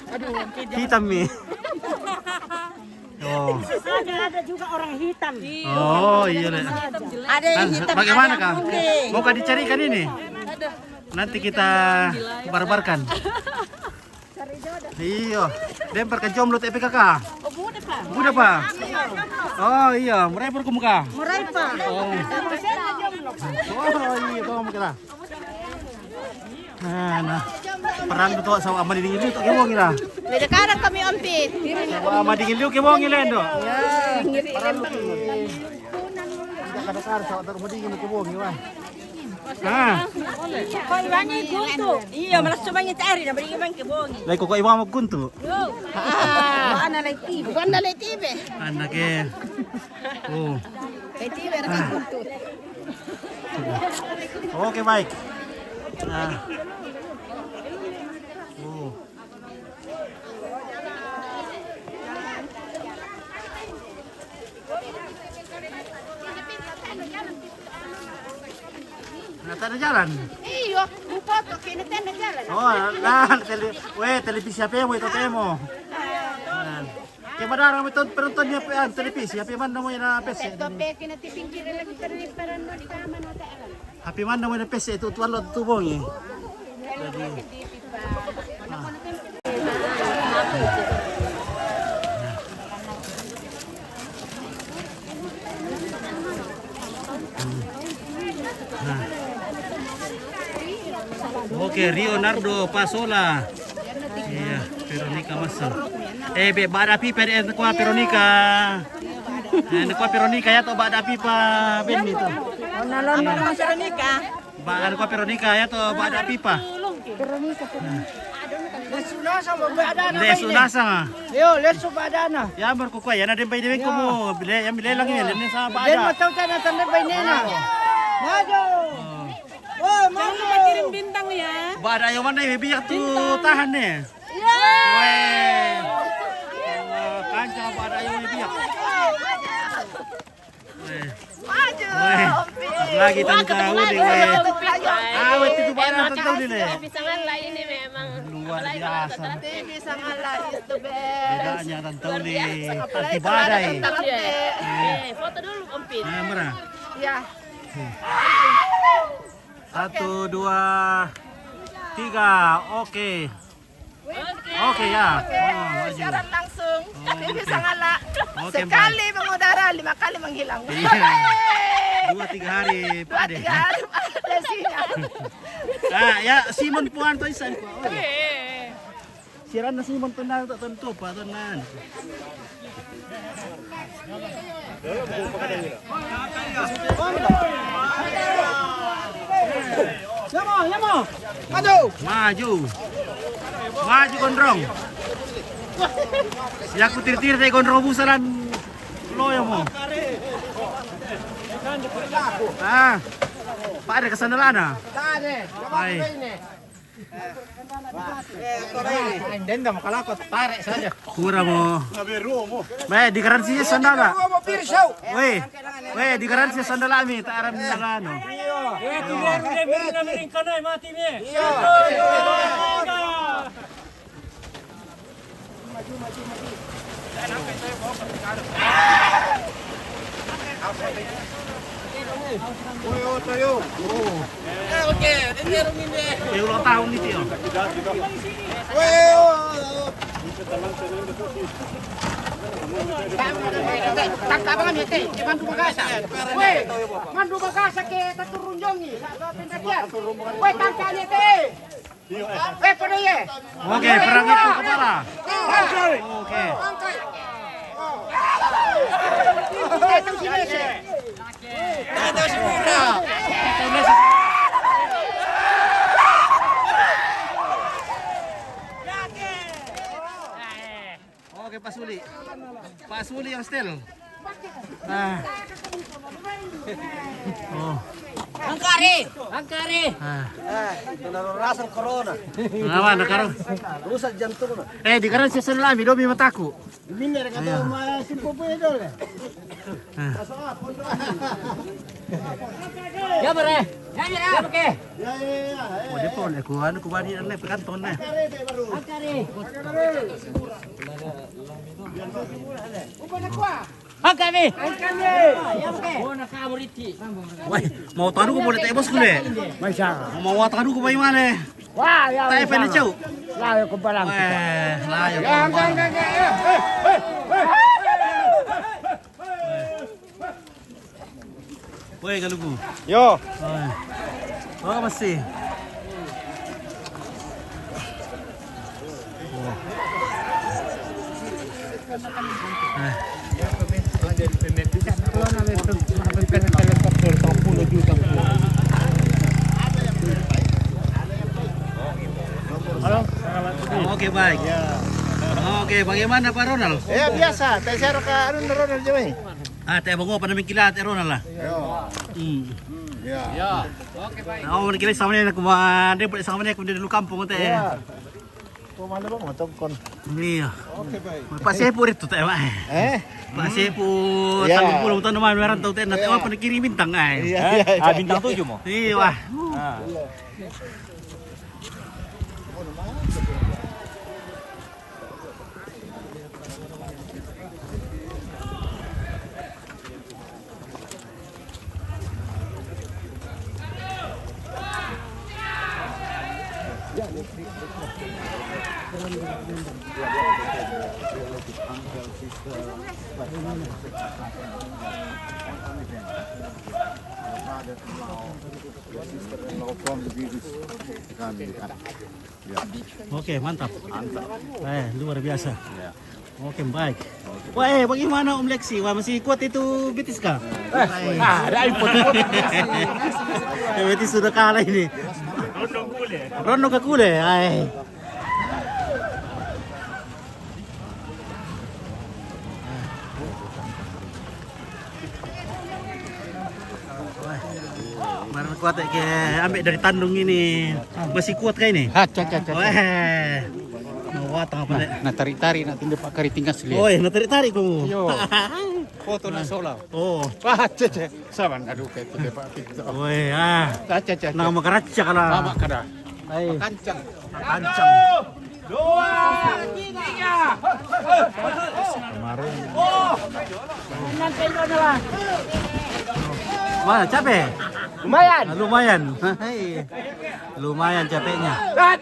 hitam nih. Oh. Ada juga orang hitam. Oh iya. Ada yang hitam. Bagaimana kang? Mau kah dicarikan ini? Nanti kita barbarkan. Iya, lempar ke jomblo TPKK. Oh, muda pak. Muda pak. Oh iya, mereka ke muka. Mereka. Oh iya, tuh muka lah. Nah, perang itu sama amal dingin itu kewong lah. Beda karang kami ompit. Amal dingin itu kewong lendo. Ya, ngiri lempar. Kadang-kadang sama terus dingin kewong lah. Nah, kau iwannya guntu. Iya, malah cumanya cari, nak beri iwan ke bongi. lagi kok iwan mau kuntu. Anak lagi tibe. Anak lagi tibe. Anaknya. Oh. Lagi tibe, nak guntu. Oke baik. Nah. Oh. Ada jalan. Iyo, buka kok kena tenda jalan. Oh, nah, televisi apa yang mau itu temo? Kayak mana orang itu penontonnya televisi? Apa mana mau yang PC? Tope kena tipingkir lagi terus perando di kamar hotel. Apa mana mau yang PC itu tuan lo tubongi? Oke, Leonardo Pasola. Iya, Veronica Masal. Bada pipa di kuah Veronica. Kuah Veronica ya toh bada pipa ben itu. Nalon Veronica. Bada kuah Veronica ya toh bada pipa. Veronica. Lesunasa mo bada na. Lesunasa. Yo, lesu bada na. Ya berkukuh ya na din bay din ko mo. Bile lang yan sa bada. Den mo taw na tanda bay nena. Maju. Oh, Jangan kirim bintang ya. Bada yang mana yang biyak tuh tahan nih. Ya. Weh. Kancah bada yang biyak. Maju. Lagi tentang udah weh. Awet itu bada tentang ini. Pisangan lah ini memang Luar biasa. Pisangan lah itu be. Bedanya tentang ini. Anti badai. Foto dulu Ompit. Nah, merah. Ya. 1, 2, 3, oke. Oke ya. Oh, Siaran langsung. Oke. Pisangan Oke, sekali mengudara, 5 kali menghilang. Iya. 2-3 hari Pak Ade. Ya Simon puan to isan ko. Siaran na Simon to na tentu pa to nan. Yamo. Maju. Maju gondrong. Ya aku tir-tir teh gondrong busalan loyo mo. Ah, Pak ada kesandalan ah? Ay. Dendam kalakot tarik saja. Kurang mo. May di garansinya sandal ah. Weh, di garansinya sandal ami tak aram na ano. Eh, ulang tahun nih Tio. Mandu bagasa ke taturunjongi. Woi tangkanya teh. Pada ye. Oke, perang itu kepala. Oke. Oke, Pak Suli. Pak Suli yang setel. Nah. Oh. Angkari. Rasa corona. Kenapa nakarong? Rusak jantung. Di kanan si Salami domi mataku. Miner kata simpo po idol. Ya bare. Ya oke. Oh, dia pun aku anu ku bani le kanton na. Angkari. Angkari. Ya oke. Bona kaburiti. Wah, mau tadu ko boleh tebos ko le. Mau tadu ko bay mane. Wah, ya. Tay pa na chau. Layo ko balang. Layo ko. Woi, galugu. Yo. Oh, masih. Oke, baik. Oke, bagaimana Pak Ronald? Ya biasa, tay sero ka ano Ronald jemay. Tayo mo pa namin kilat, Ronald lah. Ya. Oke, baik. Ako man kilit sama niya na kumahan. Di sa kanya kung di dulu kampung ko tayo. Kumala ba mo tongkon? Iya. Okay, baik. Pasepo rito tayo ba? Pasepo tanggung pulong tayo naman meron tayo tayo natin. Apa nakirim bintang ay? Bintang 7 mo. Iya wah. Oke, mantap. Luar biasa. Oke, baik. Wah, bagaimana Om Lexi? Wah, masih kuat itu Betis kah? Ada import-import. Betis sudah kalah ini. Rondo Kakule. Mana kuat kayak ambil dari tandung ini. Masih kuat kayak ini. Mau watang apa nih? Nah tarik-tarik nak tindak Pak Kari tinggal selihat. Oh, nak tarik-tarik kamu. Foto na sola. Oh. Saban aduh kayak itu Pak Tito. Oh nama keraca kalau. Sama kada. Kancang. Dua, tiga. Kemarin. Nanti adalah. Wah, capek. Lumayan. Lumayan capeknya. 1,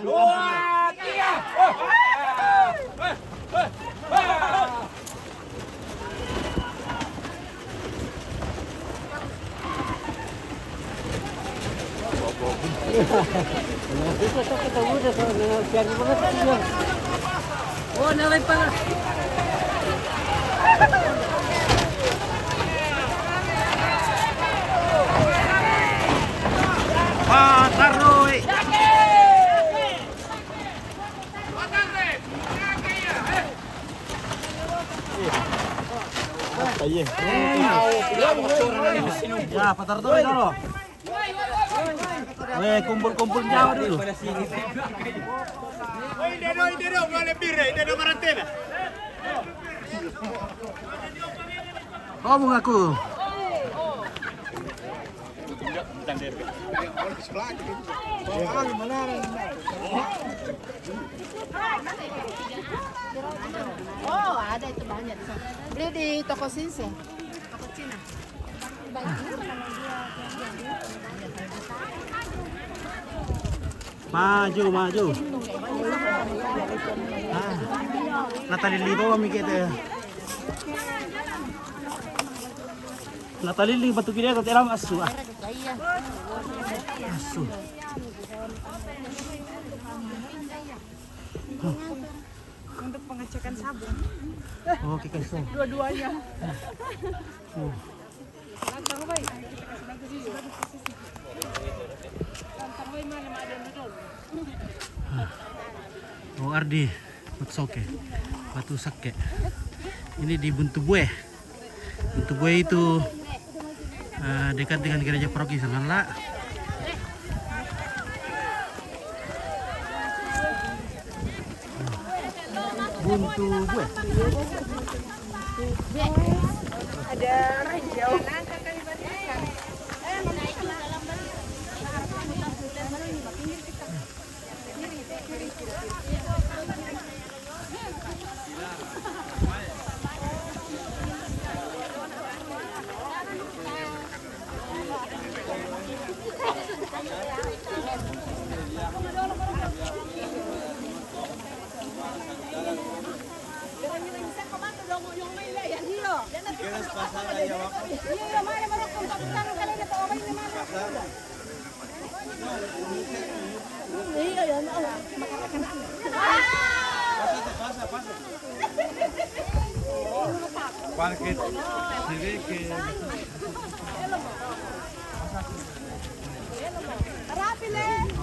2, 3. Oh, nalay pala. Taruh. Ya, patar tuh dulu. Weh, kumpul-kumpul jauh dulu. Ide, vale birra, ide marantena. Ngomong aku. Oh, ada itu banyak. Beli di toko Sinse. Toko Cina. Maju. Natalili ba kami kita? Natalili batu kita tadi ram asu. Asu. Untuk pengecekan sabun. Oke, kasih. Dua-duanya. Oh Ardi, Matsoke, Batu Sake. Ini di Buntu Bueh. Buntu Bueh itu dekat dengan gereja paroki Sanganla. Buntu Bueh. Ada ranjau.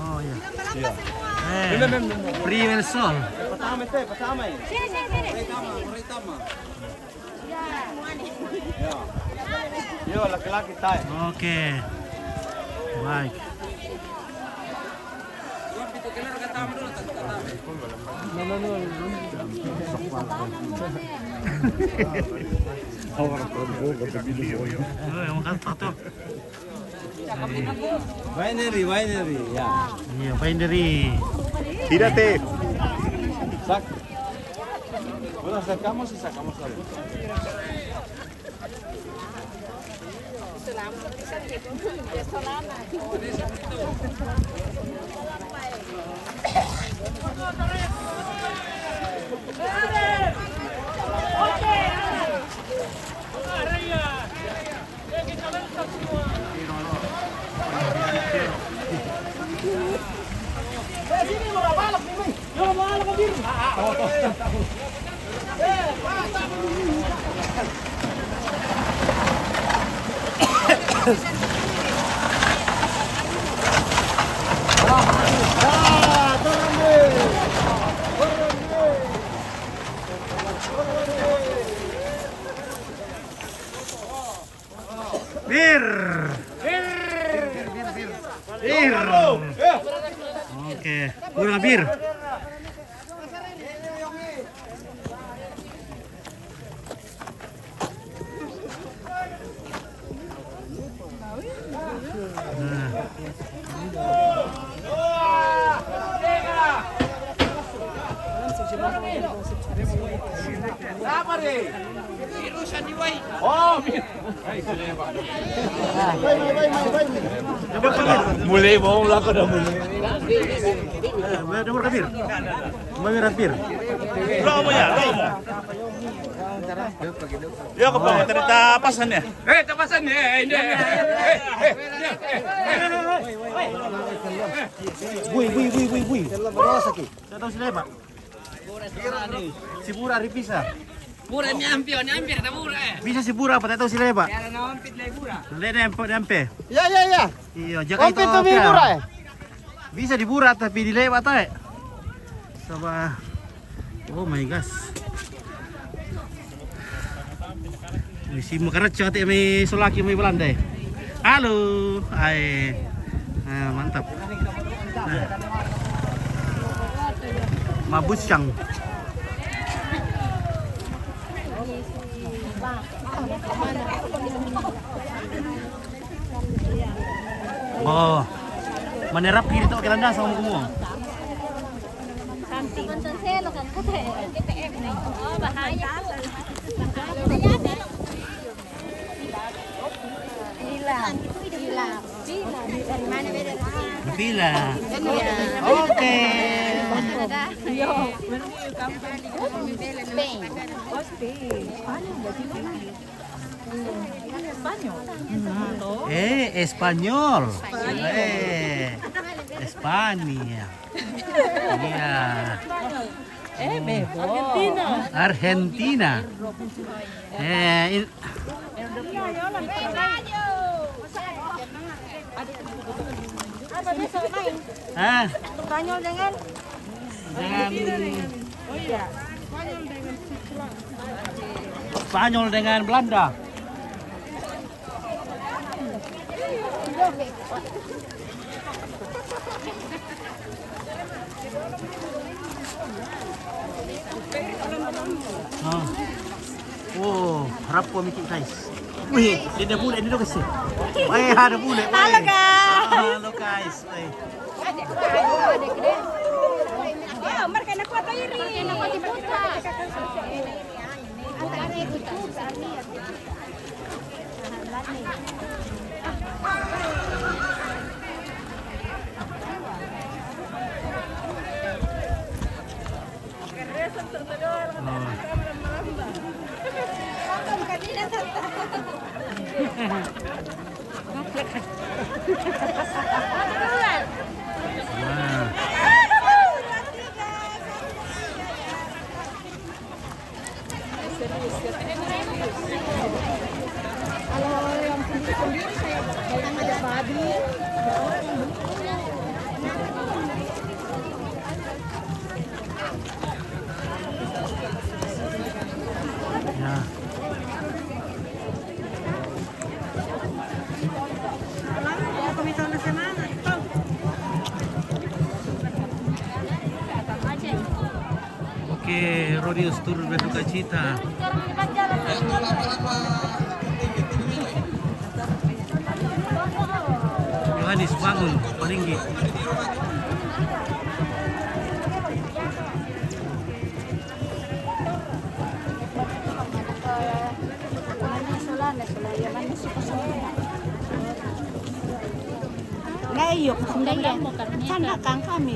Oh ya. Primer sol. Pasama. Yo, laki-laki tayo. Oke. Baik. Yang makan tato. Winery, ya. Iya, bindery. Tírate. Sac. Bueno, acercamos y sacamos algo. Bir. Oke, kurang bir. Mulai mau lah kau dah mulai. Nomor bir. Nomor bir. Lomo ya, lomo. Ya kau bawa cerita pasannya. Tapasannya ini. Bui. Saya tahu sila Pak. Si Bura Ripisa. Mura nyampe na mura. Bisa si Bura Pak, tahu sila Pak. Kaya nawampit na mura. Dempe. Ya. Iya, jaga itu. Bisa di Bura tapi dilewat aja. Sama. Oh my gosh. Si Makaratsa ati may sulaki may Belanda eh. Halo. Ay. Mantap. Mabusyang. Oh. Menerap dito kailan na sa mo. Pila. Oke. Espanyol. Espanya. Iya. Argentina. Spanyol dengan Spanyol dengan Belanda. Oh, harap ko mikir guys. Wih, dia boleh ini kasi. Ay, ada boleh. Halo guys. Halo guys. Ay. Ya, mereka nak kuat iri. Nak kuat diputra. Antara itu Kalau yang sendiri saya datang ada babi. Ya. Oke, Rodius turun berduka cita. Yohanes bangun, Palinggi. Ngayon, sana kang kami.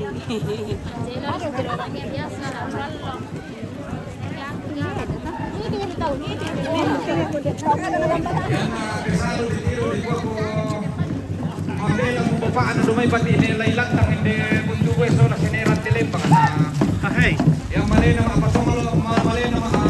Paano lumipat ini laylang tang hindi bundu weso na sinerat tilembang na. Hey, Yang mali na mapasong mali na mali.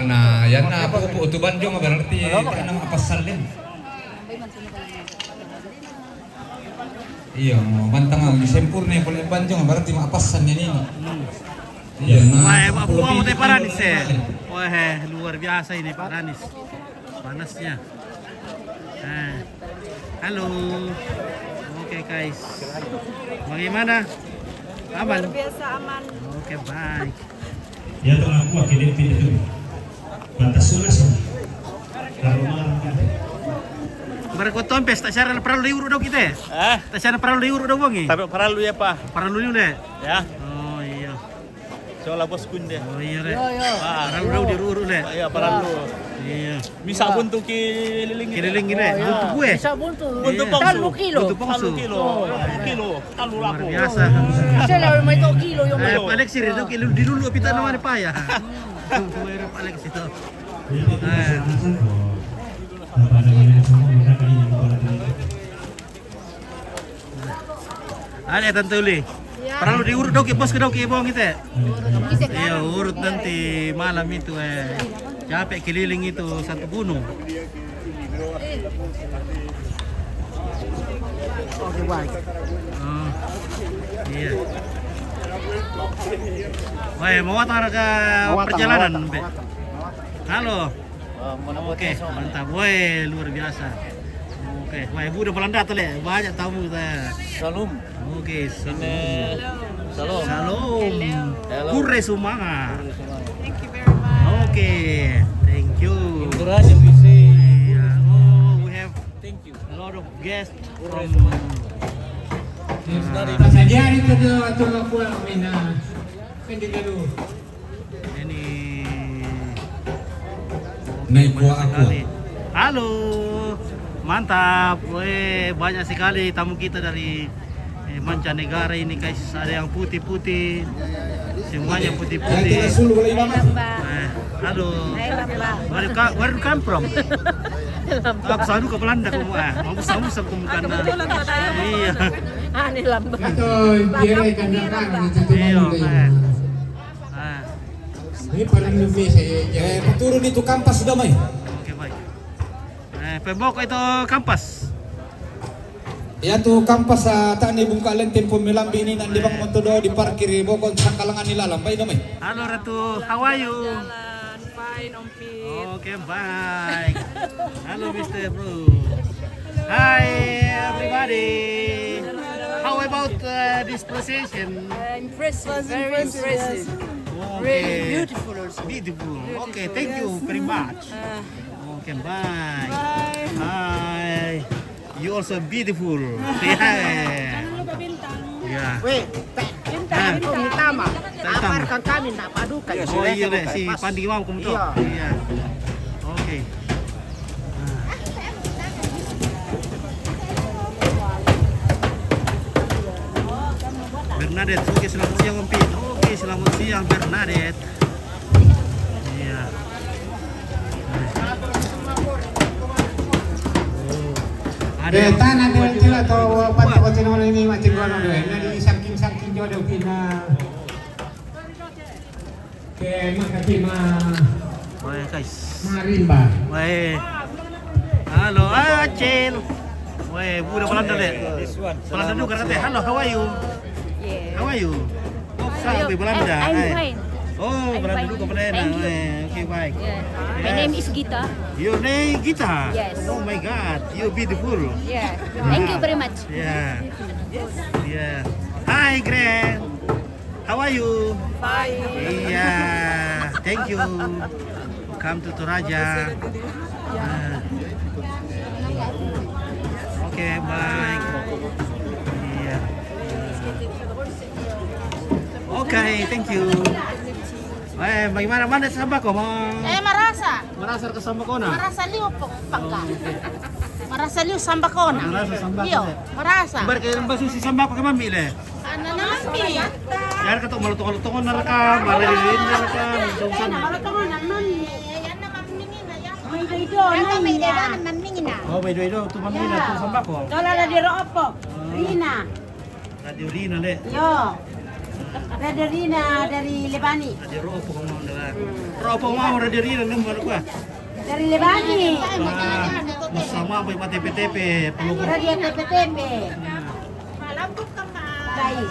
Nah, yan na po utuban jo berarti tanam apa salin. Iya, bantang sempurna boleh banjong berarti mapasan ini. Iya, Wah, buang teh Paranis ya. Wah, luar biasa ini Paranis. Panasnya. Halo. Oke guys. Bagaimana? Aman? Luar biasa aman. Oke, baik. Ya tuh aku akhirnya itu batas sulas. Kalau malam kan. Berkuat pes tak cara perlu diurut dong kita. Tak cara perlu diurut dong bang. Taruh paralu ya Pak. Perlu deh. Ya. Oh iya. Soalnya bos kunde. Oh iya deh. Perlu diurut deh. Iya paralu. Iya. Bisa buntu keliling. Keliling gini. Buntu gue. Bisa buntu. Buntu pongsu. Talu kilo. Buntu pongsu. Kilo. Talu Luar lapo. biasa. Saya lah may kilo yung Alex sih itu kilo di dulu pita naman pa ya. Mayroon pa Alex ito. Ada tentu li. Perlu diurut dong bos ke dong ibong kita. Iya urut nanti malam itu capek keliling itu satu gunung. Oke, baik. Oh, iya. Wah, mau antar ke perjalanan, Mbe. Halo. Oke, mantap. Woi, luar biasa. Oke, wah, ibu udah Belanda tuh, Le. Banyak tamu kita. Salam. Oke, Salam. Salam. Hello. Kure Sumanga. Thank you very much. Oke, thank you. Induraja bisa. Iya. Oh, we have Thank you. a lot of guests from Pasajari itu tuh aku mina. Pendek dulu. ini. Naik Banyak gua aku. sekali. Halo, mantap. Weh, banyak sekali tamu kita dari mancanegara ini guys. Ada yang putih-putih, semuanya putih-putih. Halo. Where you come from? Aku selalu ke Belanda kamu mau kamu karena. Iya. Ani lamba. Atau kira kan itu Iya. Ini paling lebih saya. Turun itu kampas sudah mai. Oke baik. Pembok itu kampas. Ya tuh kampas tak nih bungkalen tempo melambi ini nanti bang montodo di parkir bokon sangkalangan nila lambai damai. Halo Ratu, how are you? Jalan, fine, Om Pit. Oke, baik. Halo Mr. Bro. Hi everybody. How about this procession? Impressive, very impressive. Really beautiful also. Beautiful. Okay, thank you very much. Okay, bye. Bye. Hi. You also beautiful. Yeah. Yeah. Weh, bintang itu tama. Aparkan kami nak padukan. Oh iya deh, si Pandi mau kamu tuh. Iya. Oke. Bernadette, oke selamat siang Om Pit. Oke, selamat siang Bernadette. Iya. Ada yang Tanah kecil atau pati-pati ini macam mana deh? Nanti saking jodoh kita. Oke, makasih Wah guys. Marimba. Wah. Halo Acil. Wah, budak Belanda deh. Belanda juga katanya. Halo, how are you? Yeah. How are you? Oh, sampai Belanda. I'm fine. Oh, Belanda juga Belanda. Thank you. Oke, baik. Yeah. My Yes. name is Gita. Your name Gita? Yes. Oh my God, you're beautiful. Yeah. Thank you very much. Yeah. Yeah. Hi, Grand. How are you? Fine. Iya. Thank you. Come to Toraja. Oke, baik. Iya. Oke, thank you. Bagaimana mana sambako mo? Marasa. Merasa ke sambako na? Marasa liu pangka. Marasa liu sambakona. Marasa sambako. Iyo, marasa. Bar kayo ba si sambako ka mamili? Ano naman mi? Yan ka to malutong-lutong na raka, marilin na raka, dungsan. Ano may deba naman mingina? Oh, by the way, to mamili na to sambako. Kalau ada di Roopok, Rina. Radio Rina le. Yo. Raderina dari Lebani. Ada ropo mau nela. Ropo mau ada diri dan nomor gua. Dari Lebani. Sama apa yang TP-TP peluk. Radio TP-TP. Baik.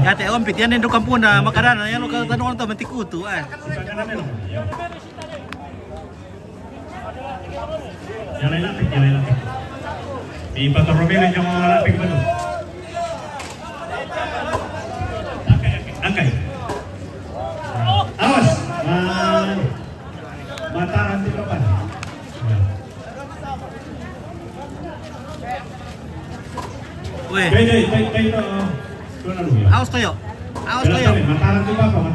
Ya teh om pitian endo kampung na makanan ya lo ka tanong to mentikutu ah. Jalan lapik. Di Bato Romero yung mga lapik ba doon? Angkay. Awas! Mataran di papan. Weh. Kayo to. Awas kayo. Mataran di papa.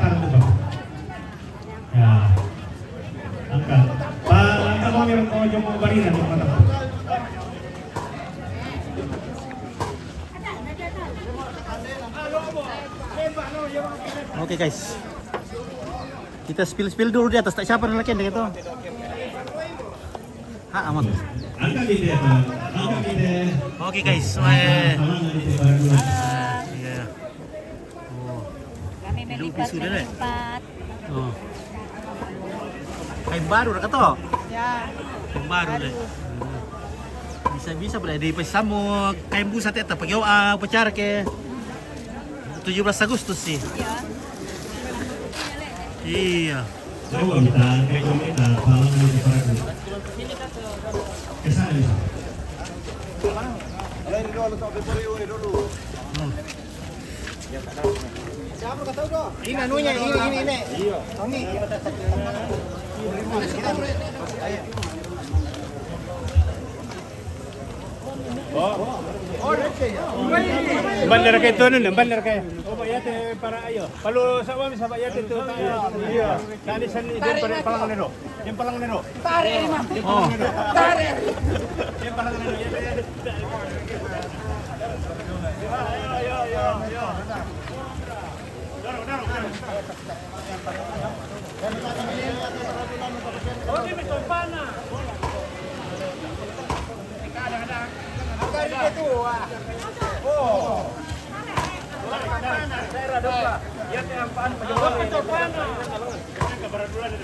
Ya. Angkat. Angkat mo meron ko yung mga barilan yung mata. Oke guys, kita spill dulu di atas. Tak siapa lagi yang itu. Aman. Oke guys, Kami melipat Oh. Kain baru dah kata. Ya. Kain baru deh. Bisa boleh di pasamu kain busa teh tak pakai upacara ke 17 Agustus sih. Iya. Coba kita palang di paragu. Kesana. Ini anunya, ini. Bandar kayo ito nun, bandar kayo. O bayate para ayo. Palo sa wami sa bayate ito tayo. Iya. Kani san din para palang nero. Yung palang nero. Tare. Oh. Tare. Yung palang nero. Ayo. Daro. Oh, di may tompana. Angkari itu. Oh. Daerah dopa. Ya teh ampaan pejabat tompana. Kabar dulu ada.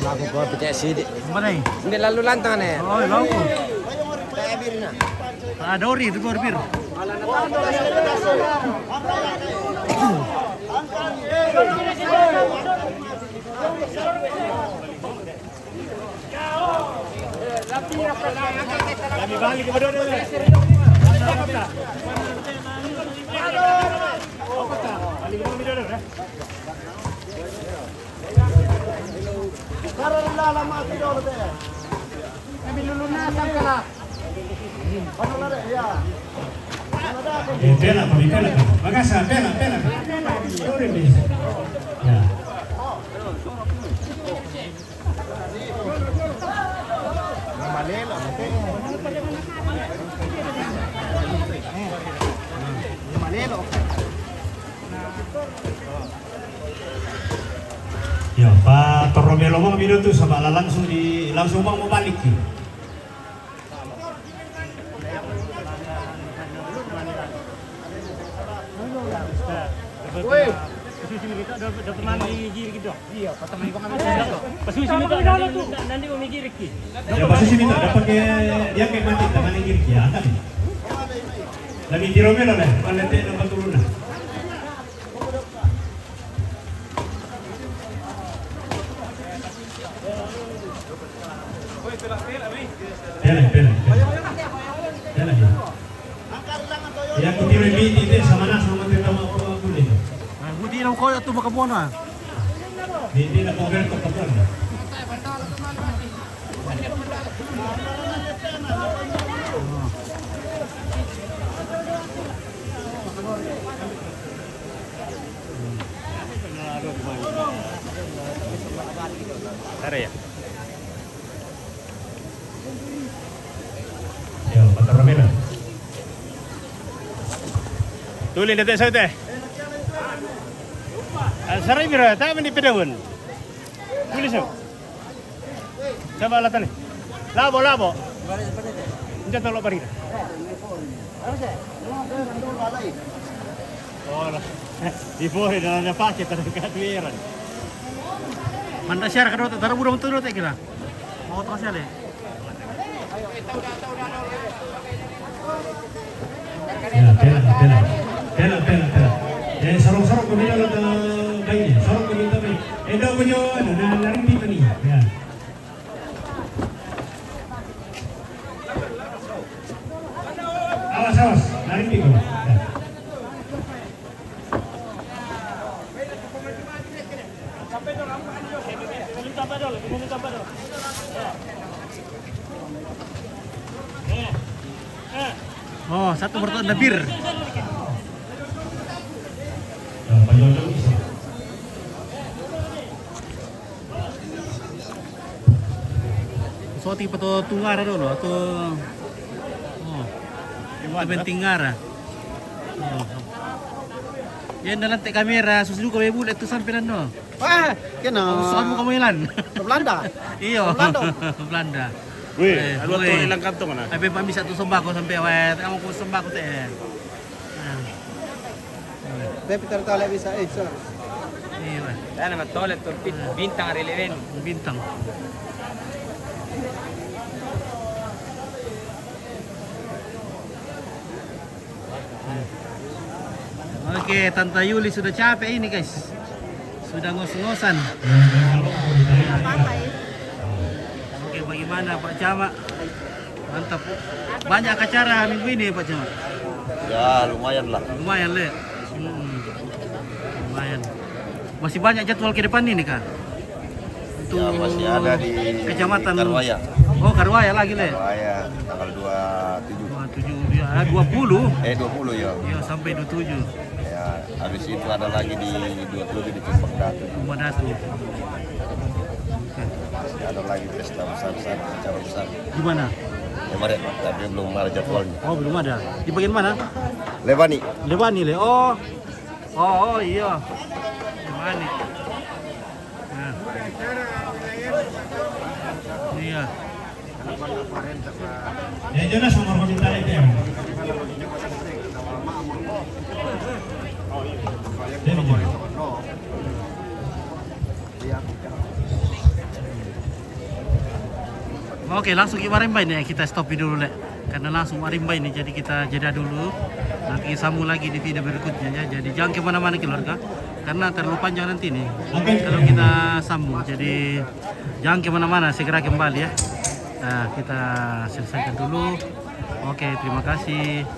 Aku gua pecah sidik. Mana ini? Ini lalu lantang nih. Oh, lalu. Kayak birna. Dori itu bir. Kami balik ke Badodo. Karena lama tidur deh. Kami lulunasan kala. Ano na rin, ya. Pela. Magasa, pela. Sorry, please. Ya. Malelo. Malelo. Ya, Pak Toromelo mau minuto sama langsung mau balik. Woi. Pasusin kita dapat mana gigi gitu. Iya, patamay ko kami. Pasusin kita nanti ko migiri ki. Ya pasusin itu dapat ke dia kayak mati teman yang ya. Lagi di Romelo deh, palete nomor turun. Pela. Ya kita remit itu sama nas sama kita mau kulit. Budi lang ko ito makabona. Hindi na convert ko kapag. Tara ya. Taramela. Tuloy na tayo sa ito. Saray biro, tayo man ipidawin. Tuloy siya. Sama alatan. Labo. Hindi tolong pa rin. Oh, di fuori dalla packet ng katwiran. Manda share ka doon, tara budong turut kira. Mau to siya le. Pela. Sarong-sarong ko nila lang bayi. Sarong ko nila bayi. Daw mo nyo, narinig dito niya. Yan. Awas, narinig ko. Oh, satu botol ada bir. So tipo to tungar dulu atau pentingar. Oh. Yan na lang te kamera, susunod ko may bulat to sampai no. Wah, kena. Saan mo kamayilan? Belanda. Iyo. Belanda. Weh, ano to ilang kanto ka na? Ay pa bisa to sumba ko sampai wet. Amo ko sumba ko te. Tapi tertolak bisa sir. Iyo. Dahil naman toilet, turpit, bintang rilin. Bintang. Oke, Tante Yuli sudah capek ini guys. Sudah ngos-ngosan. Oke, bagaimana Pak Camat? Mantap. Banyak acara minggu ini Pak Camat? Ya, lumayan lah. Lumayan le. Lumayan. Masih banyak jadwal ke depan ini kah? Untuk Ya, masih ada di kecamatan Karwaya. Oh, Karwaya lagi le. Karwaya tanggal 27. 27 ya, 20. 20 ya. Ya, sampai 27. Ya, habis itu ada lagi di 27 di Cempaka Datu. Cempaka Datu. Masih ada lagi pesta besar-besar, acara besar. Gimana? Kemarin, tapi belum ada jadwalnya. Oh, belum ada. Di bagian mana? Levani. Levani le. Oh. Oh, iya. Levani. Nah. Iya. Ya, Jonas nomor komentar itu ya. Oke, langsung ke Marimba ini kita stop dulu le. Karena langsung Marimba ini jadi kita jeda dulu. Nanti sambung lagi di video berikutnya ya. Jadi jangan kemana-mana keluarga. Karena terlalu panjang nanti nih. Kalau kita sambung. Jadi jangan kemana-mana, segera kembali ya. Nah, kita selesaikan dulu. Oke, terima kasih.